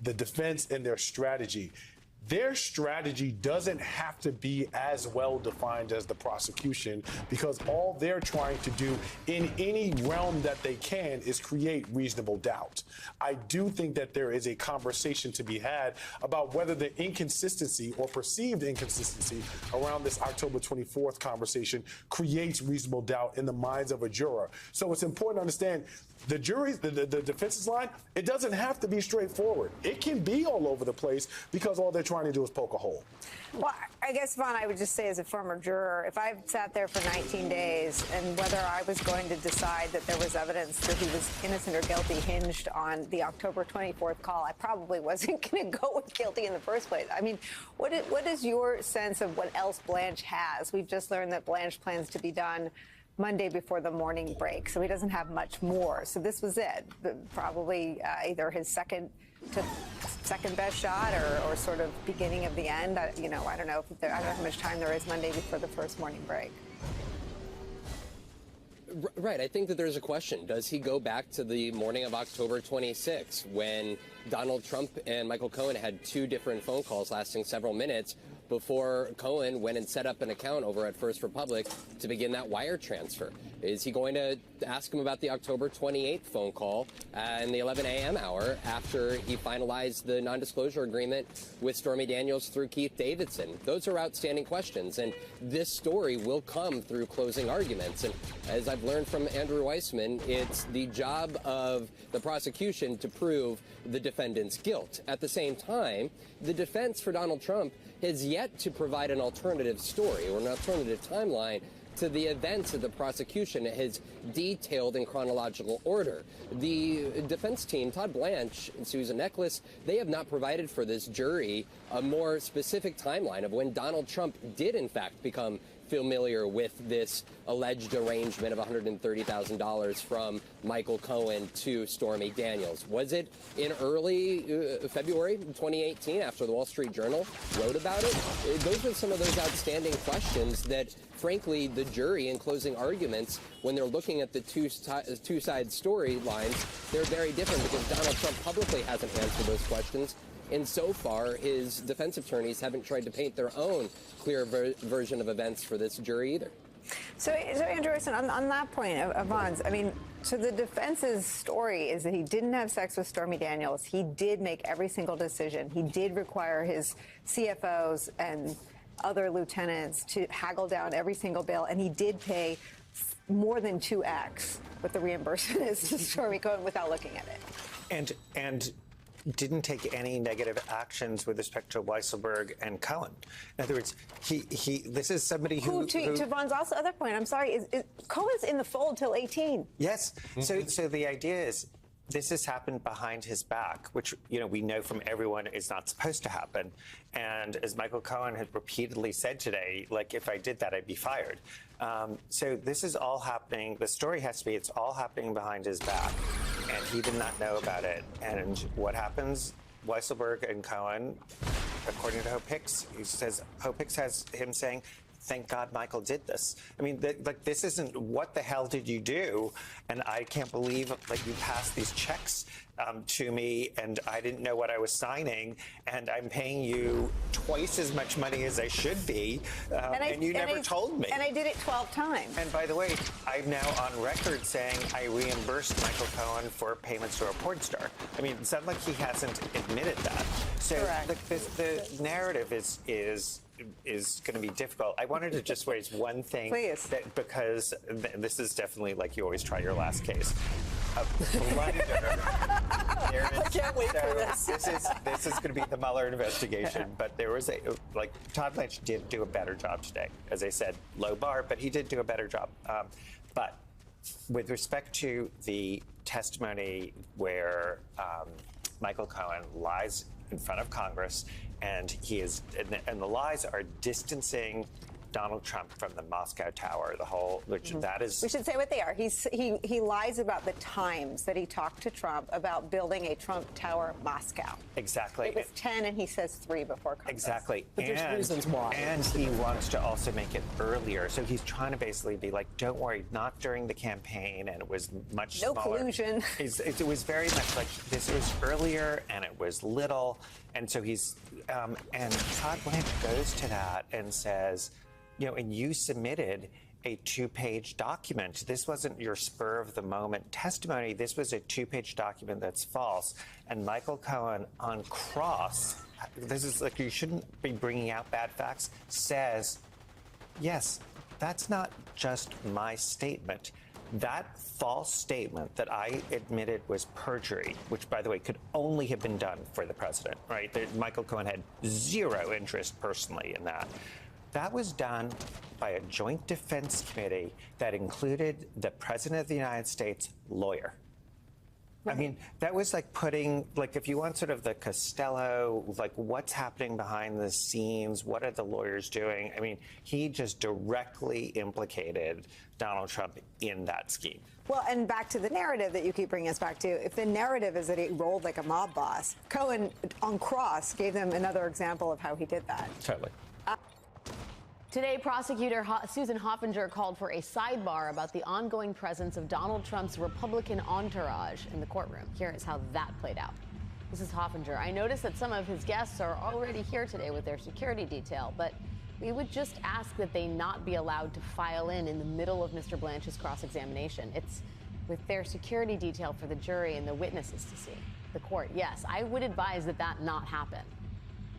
the defense and their strategy doesn't have to be as well defined as the prosecution, because all they're trying to do in any realm that they can is create reasonable doubt. I do think that there is a conversation to be had about whether the inconsistency or perceived inconsistency around this October 24th conversation creates reasonable doubt in the minds of a juror. So it's important to understand the jury's, the defense's line, it doesn't have to be straightforward. It can be all over the place because all they're trying to do is poke a hole. Well, I guess, Vaughn, I would just say as a former juror, if I sat there for 19 days and whether I was going to decide that there was evidence that he was innocent or guilty hinged on the October 24th call, I probably wasn't going to go with guilty in the first place. I mean, what is your sense of what else Blanche has? We've just learned that Blanche plans to be done Monday before the morning break, so he doesn't have much more. So this was it, probably either his second best shot or sort of beginning of the end. I don't know I don't know how much time there is Monday before the first morning break. Right. I think that there's a question. Does he go back to the morning of October 26, when Donald Trump and Michael Cohen had two different phone calls lasting several minutes before Cohen went and set up an account over at First Republic to begin that wire transfer? Is he going to ask him about the October 28th phone call in the 11 a.m. hour after he finalized the non-disclosure agreement with Stormy Daniels through Keith Davidson? Those are outstanding questions, and this story will come through closing arguments. And as I've learned from Andrew Weissman, it's the job of the prosecution to prove the defendant's guilt. At the same time, the defense for Donald Trump has yet to provide an alternative story or an alternative timeline to the events that the prosecution has detailed in chronological order. The defense team, Todd Blanche and Susan Necklace, they have not provided for this jury a more specific timeline of when Donald Trump did, in fact, become familiar with this alleged arrangement of $130,000 from Michael Cohen to Stormy Daniels. Was it in early February 2018 after the Wall Street Journal wrote about it? Those are some of those outstanding questions that, frankly, the jury in closing arguments, when they're looking at the two-side storylines, they're very different because Donald Trump publicly hasn't answered those questions. And so far, his defense attorneys haven't tried to paint their own clear version of events for this jury either. So Andrew, listen, on that point of Vaughn's, I mean, so the defense's story is that he didn't have sex with Stormy Daniels. He did make every single decision. He did require his CFOs and other lieutenants to haggle down every single bill, and he did pay more than 2x what the reimbursement is to Stormy Cohen without looking at it. And didn't take any negative actions with respect to Weisselberg and Cohen. In other words, this is somebody who to Vaughn's also other point, I'm sorry, is Cohen's in the fold till 18. Yes. So the idea is this has happened behind his back, which, you know, we know from everyone is not supposed to happen. And as Michael Cohen had repeatedly said today, like, if I did that, I'd be fired. So this is all happening. The story has to be it's all happening behind his back. And he did not know about it. And what happens? Weisselberg and Cohen, according to Hope Hicks, he says Hope Hicks has him saying, "Thank God Michael did this." I mean, like, this isn't what the hell did you do? And I can't believe like you passed these checks to me, and I didn't know what I was signing, and I'm paying you twice as much money as I should be, and you never told me. And I did it 12 times. And by the way, I'm now on record saying I reimbursed Michael Cohen for payments to a porn star. I mean, it's not like he hasn't admitted that. So the narrative is going to be difficult. I wanted to just raise one thing. Please. Because this is definitely like you always try your last case. I can't wait for this. This is going to be the Mueller investigation, but there was Todd Blanche did do a better job today. As I said, low bar, but he did do a better job. But with respect to the testimony where Michael Cohen lies in front of Congress, and the lies are distancing Donald Trump from the Moscow Tower, that is... We should say what they are. He lies about the times that he talked to Trump about building a Trump Tower Moscow. Exactly. It was 10 and he says 3 before Congress. Exactly. But there's reasons why. And he wants to also make it earlier. So he's trying to basically be like, don't worry, not during the campaign, and it was much smaller. No collusion. It was very much like this was earlier and it was little. And so he's... and Todd Blanche goes to that and says... You know, and you submitted a 2-page document. This wasn't your spur of the moment testimony. This was a 2-page document that's false. And Michael Cohen on cross, this is like, you shouldn't be bringing out bad facts, says, yes, that's not just my statement. That false statement that I admitted was perjury, which, by the way, could only have been done for the president, right? Michael Cohen had zero interest personally in that. That was done by a joint defense committee that included the president of the United States lawyer. Right. I mean, that was like putting, like, if you want sort of the Costello, like, what's happening behind the scenes? What are the lawyers doing? I mean, he just directly implicated Donald Trump in that scheme. Well, and back to the narrative that you keep bringing us back to, if the narrative is that he rolled like a mob boss, Cohen on cross gave them another example of how he did that. Totally. Today, prosecutor Susan Hoffinger called for a sidebar about the ongoing presence of Donald Trump's Republican entourage in the courtroom. Here is how that played out. This is Hoffinger. I noticed that some of his guests are already here today with their security detail, but we would just ask that they not be allowed to file in the middle of Mr. Blanche's cross-examination. It's with their security detail for the jury and the witnesses to see. The court, yes, I would advise that that not happen.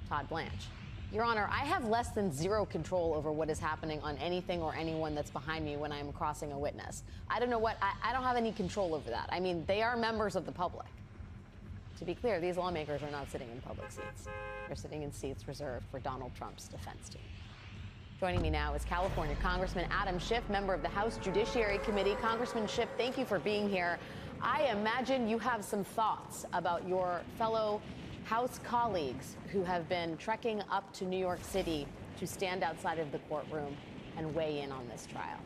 Todd Blanche. Your Honor, I have less than zero control over what is happening on anything or anyone that's behind me when I'm crossing a witness. I don't know I don't have any control over that. I mean, they are members of the public. To be clear, these lawmakers are not sitting in public seats. They're sitting in seats reserved for Donald Trump's defense team. Joining me now is California Congressman Adam Schiff, member of the House Judiciary Committee. Congressman Schiff, thank you for being here. I imagine you have some thoughts about your fellow House colleagues who have been trekking up to New York City to stand outside of the courtroom and weigh in on this trial.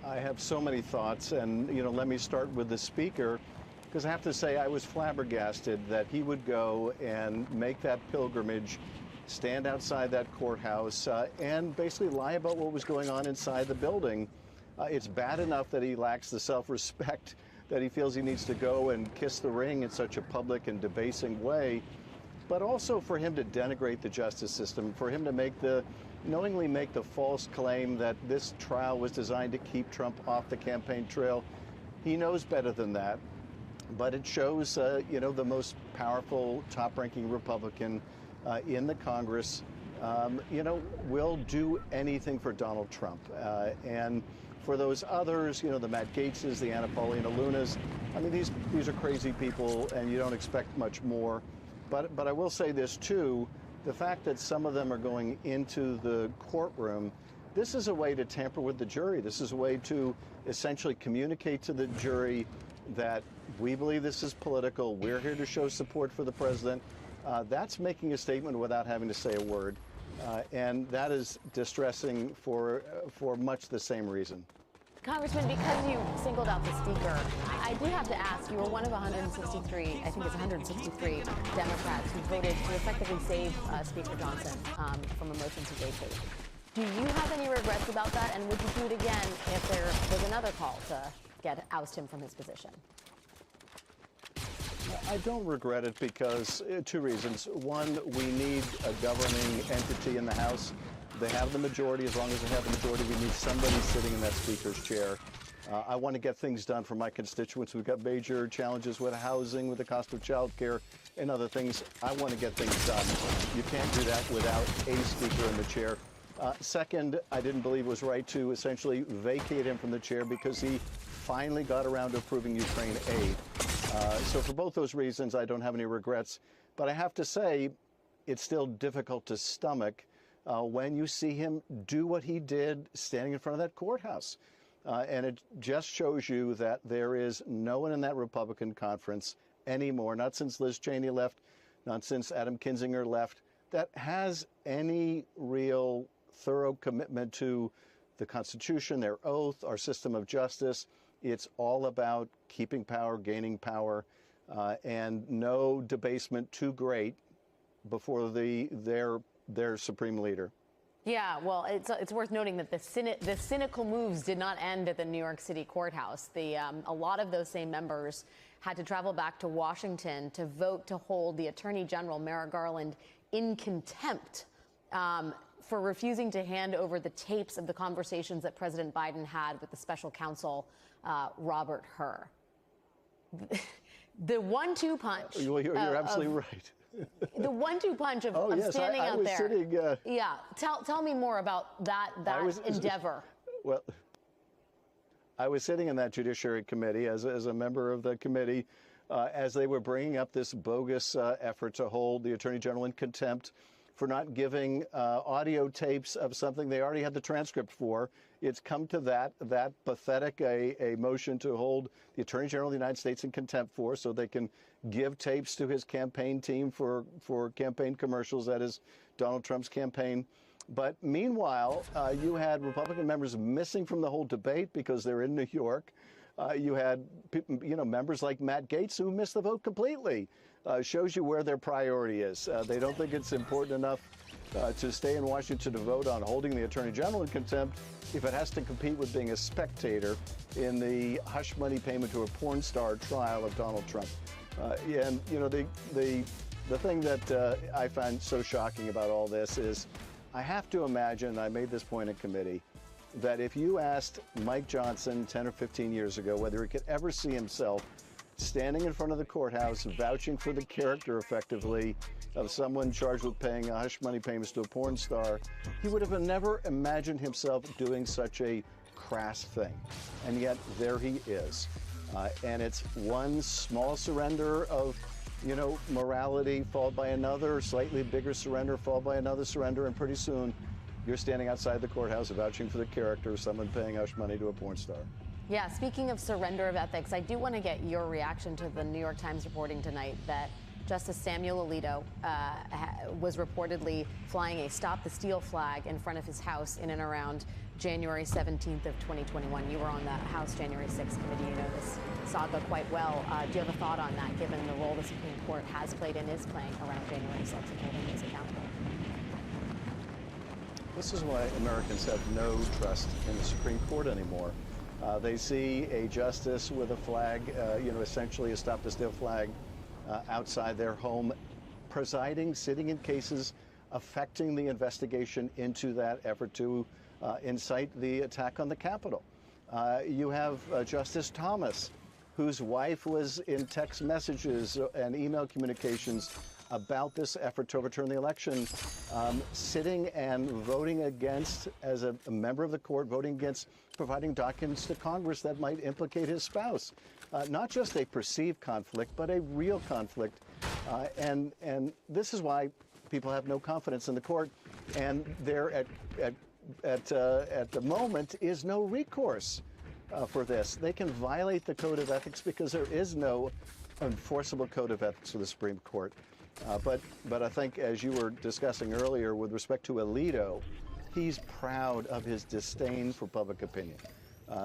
I have so many thoughts, and let me start with the Speaker, because I have to say I was flabbergasted that he would go and make that pilgrimage, stand outside that courthouse, and basically lie about what was going on inside the building. It's bad enough that he lacks the self-respect that he feels he needs to go and kiss the ring in such a public and debasing way, but also for him to denigrate the justice system, for him to knowingly make the false claim that this trial was designed to keep Trump off the campaign trail. He knows better than that, but it shows, the most powerful, top-ranking Republican in the Congress, will do anything for Donald Trump. And for those others, the Matt Gaetzes, the Anna Paulina Lunas, I mean, these are crazy people, and you don't expect much more. But I will say this, too. The fact that some of them are going into the courtroom, this is a way to tamper with the jury. This is a way to essentially communicate to the jury that we believe this is political. We're here to show support for the president. That's making a statement without having to say a word. And that is distressing for much the same reason. Congressman, because you singled out the speaker, I do have to ask, you were one of 163, I think it's 163 Democrats who voted to effectively save Speaker Johnson from a motion to vacate. Do you have any regrets about that? And would you do it again if there was another call to oust him from his position? I don't regret it because two reasons. One, we need a governing entity in the House. They have the majority. As long as they have the majority, we need somebody sitting in that speaker's chair. I want to get things done for my constituents. We've got major challenges with housing, with the cost of child care, and other things. I want to get things done. You can't do that without a speaker in the chair. Second, I didn't believe it was right to essentially vacate him from the chair because he finally got around to approving Ukraine aid. So for both those reasons, I don't have any regrets. But I have to say, it's still difficult to stomach when you see him do what he did standing in front of that courthouse. And it just shows you that there is no one in that Republican conference anymore, not since Liz Cheney left, not since Adam Kinzinger left, that has any real thorough commitment to the Constitution, their oath, our system of justice. It's all about keeping power, gaining power, and no debasement too great before their supreme leader. Yeah, well, it's worth noting that the cynical moves did not end at the New York City courthouse. A lot of those same members had to travel back to Washington to vote to hold the Attorney General, Merrick Garland, in contempt for refusing to hand over the tapes of the conversations that President Biden had with the special counsel, Robert Hur. The 1-2 punch. Well, you're absolutely right. The 1-2 punch of standing out there. Sitting, yeah, tell me more about that endeavor. Well, I was sitting in that Judiciary Committee as a member of the committee as they were bringing up this bogus effort to hold the Attorney General in contempt for not giving audio tapes of something they already had the transcript for. It's come to that pathetic a motion to hold the Attorney General of the United States in contempt for, so they can give tapes to his campaign team for campaign commercials. That is Donald Trump's campaign. But meanwhile, you had Republican members missing from the whole debate because they're in New York. You had members like Matt Gaetz who missed the vote completely. Shows you where their priority is. They don't think it's important enough to stay in Washington to vote on holding the Attorney General in contempt if it has to compete with being a spectator in the hush money payment to a porn star trial of Donald Trump. And the thing that I find so shocking about all this is I have to imagine, I made this point in committee, that if you asked Mike Johnson 10 or 15 years ago whether he could ever see himself standing in front of the courthouse, vouching for the character effectively of someone charged with paying hush money payments to a porn star, he would have never imagined himself doing such a crass thing. And yet there he is. And it's one small surrender of, morality followed by another, slightly bigger surrender followed by another surrender, and pretty soon you're standing outside the courthouse vouching for the character of someone paying hush money to a porn star. Yeah, speaking of surrender of ethics, I do want to get your reaction to the New York Times reporting tonight that Justice Samuel Alito was reportedly flying a Stop the Steal flag in front of his house in and around January 17th of 2021. You were on the House January 6th committee. You know this saga quite well. Do you have a thought on that, given the role the Supreme Court has played and is playing around January 6th and holding those accountable? This is why Americans have no trust in the Supreme Court anymore. They see a justice with a flag, essentially a stop the steal flag outside their home, presiding, sitting in cases affecting the investigation into that effort to incite the attack on the Capitol. You have Justice Thomas, whose wife was in text messages and email communications about this effort to overturn the election, sitting and voting against, as a member of the court, voting against providing documents to Congress that might implicate his spouse. Not just a perceived conflict, but a real conflict. And this is why people have no confidence in the court. And there at the moment is no recourse for this. They can violate the code of ethics because there is no enforceable code of ethics for the Supreme Court. But I think, as you were discussing earlier with respect to Alito, he's proud of his disdain for public opinion.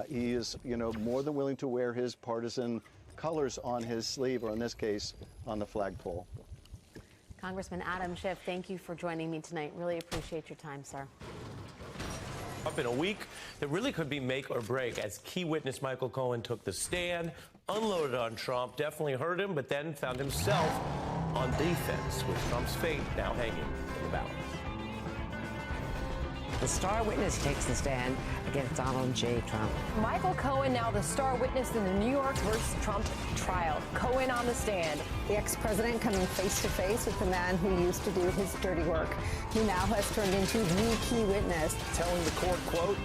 He is, more than willing to wear his partisan colors on his sleeve, or in this case, on the flagpole. Congressman Adam Schiff, thank you for joining me tonight. Really appreciate your time, sir. Up in a week that really could be make or break, as key witness Michael Cohen took the stand, unloaded on Trump, definitely hurt him, but then found himself on defense, with Trump's fate now hanging in the balance. The star witness takes the stand against Donald J. Trump. Michael Cohen, now the star witness in the New York versus Trump trial. Cohen on the stand. The ex-president coming face to face with the man who used to do his dirty work. He now has turned into the key witness. Telling the court, quote,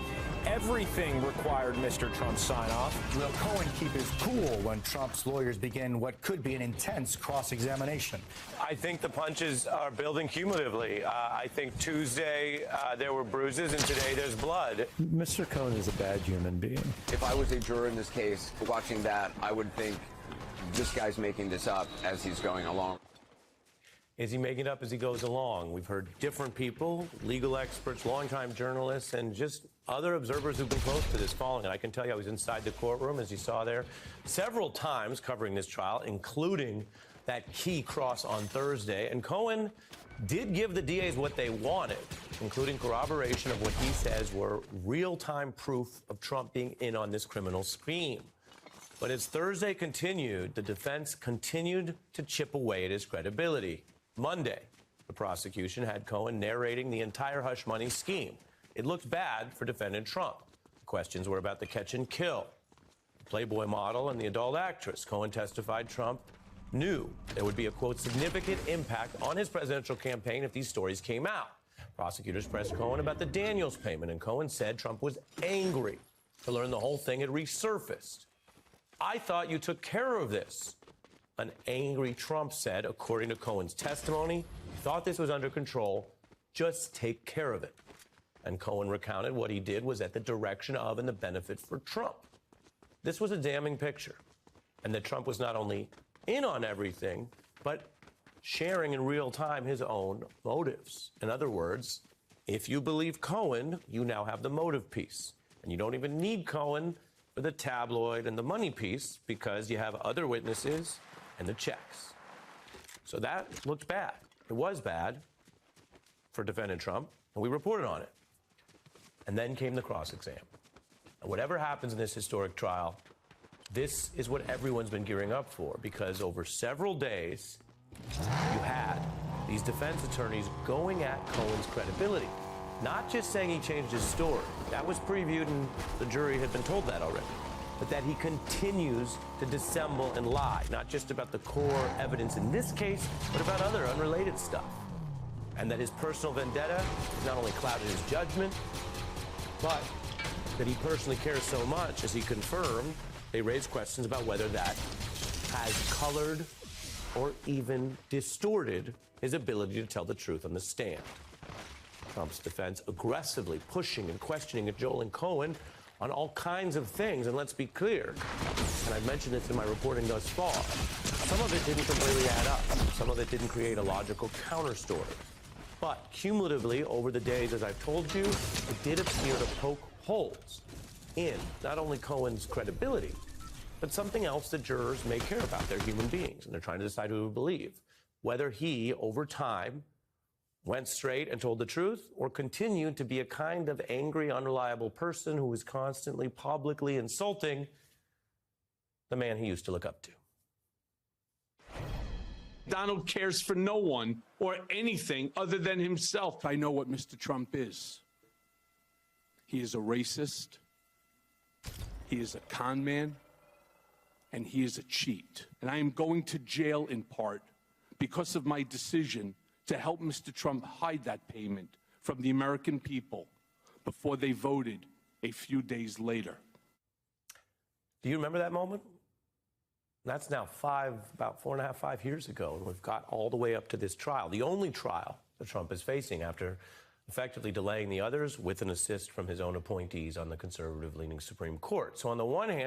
everything required Mr. Trump's sign-off. Will Cohen keep his cool when Trump's lawyers begin what could be an intense cross-examination? I think the punches are building cumulatively. I think Tuesday there were bruises, and today there's blood. Mr. Cohen is a bad human being. If I was a juror in this case, watching that, I would think this guy's making this up as he's going along. Is he making it up as he goes along? We've heard different people, legal experts, longtime journalists, and just other observers who've been close to this falling. And I can tell you I was inside the courtroom, as you saw there, several times covering this trial, including that key cross on Thursday. And Cohen did give the DAs what they wanted, including corroboration of what he says were real-time proof of Trump being in on this criminal scheme. But as Thursday continued, the defense continued to chip away at his credibility. Monday, the prosecution had Cohen narrating the entire hush money scheme. It looked bad for defendant Trump. The questions were about the catch and kill, the Playboy model, and the adult actress. Cohen testified Trump knew there would be a, quote, significant impact on his presidential campaign if these stories came out. Prosecutors pressed Cohen about the Daniels payment, and Cohen said Trump was angry to learn the whole thing had resurfaced. I thought you took care of this. An angry Trump said, according to Cohen's testimony, he thought this was under control. Just take care of it. And Cohen recounted what he did was at the direction of and the benefit for Trump. This was a damning picture. And that Trump was not only in on everything, but sharing in real time his own motives. In other words, if you believe Cohen, you now have the motive piece. And you don't even need Cohen for the tabloid and the money piece because you have other witnesses and the checks. So that looked bad. It was bad for defendant Trump, and we reported on it. And then came the cross-exam. And whatever happens in this historic trial, this is what everyone's been gearing up for, because over several days, you had these defense attorneys going at Cohen's credibility. Not just saying he changed his story. That was previewed and the jury had been told that already. But that he continues to dissemble and lie, not just about the core evidence in this case, but about other unrelated stuff. And that his personal vendetta has not only clouded his judgment, but that he personally cares so much, as he confirmed, they raised questions about whether that has colored or even distorted his ability to tell the truth on the stand. Trump's defense aggressively pushing and questioning Joel and Cohen on all kinds of things. And let's be clear, and I've mentioned this in my reporting thus far, some of it didn't completely add up. Some of it didn't create a logical counter story. But cumulatively, over the days, as I've told you, it did appear to poke holes in not only Cohen's credibility, but something else that jurors may care about. They're human beings, and they're trying to decide who to believe. Whether he, over time, went straight and told the truth, or continued to be a kind of angry, unreliable person who was constantly publicly insulting the man he used to look up to. Donald cares for no one or anything other than himself. I know what Mr. Trump is. He is a racist, he is a con man, and he is a cheat. And I am going to jail in part because of my decision to help Mr. Trump hide that payment from the American people before they voted a few days later. Do you remember that moment? That's now about 4.5, 5 years ago, and we've got all the way up to this trial, the only trial that Trump is facing after effectively delaying the others with an assist from his own appointees on the conservative-leaning Supreme Court. So on the one hand,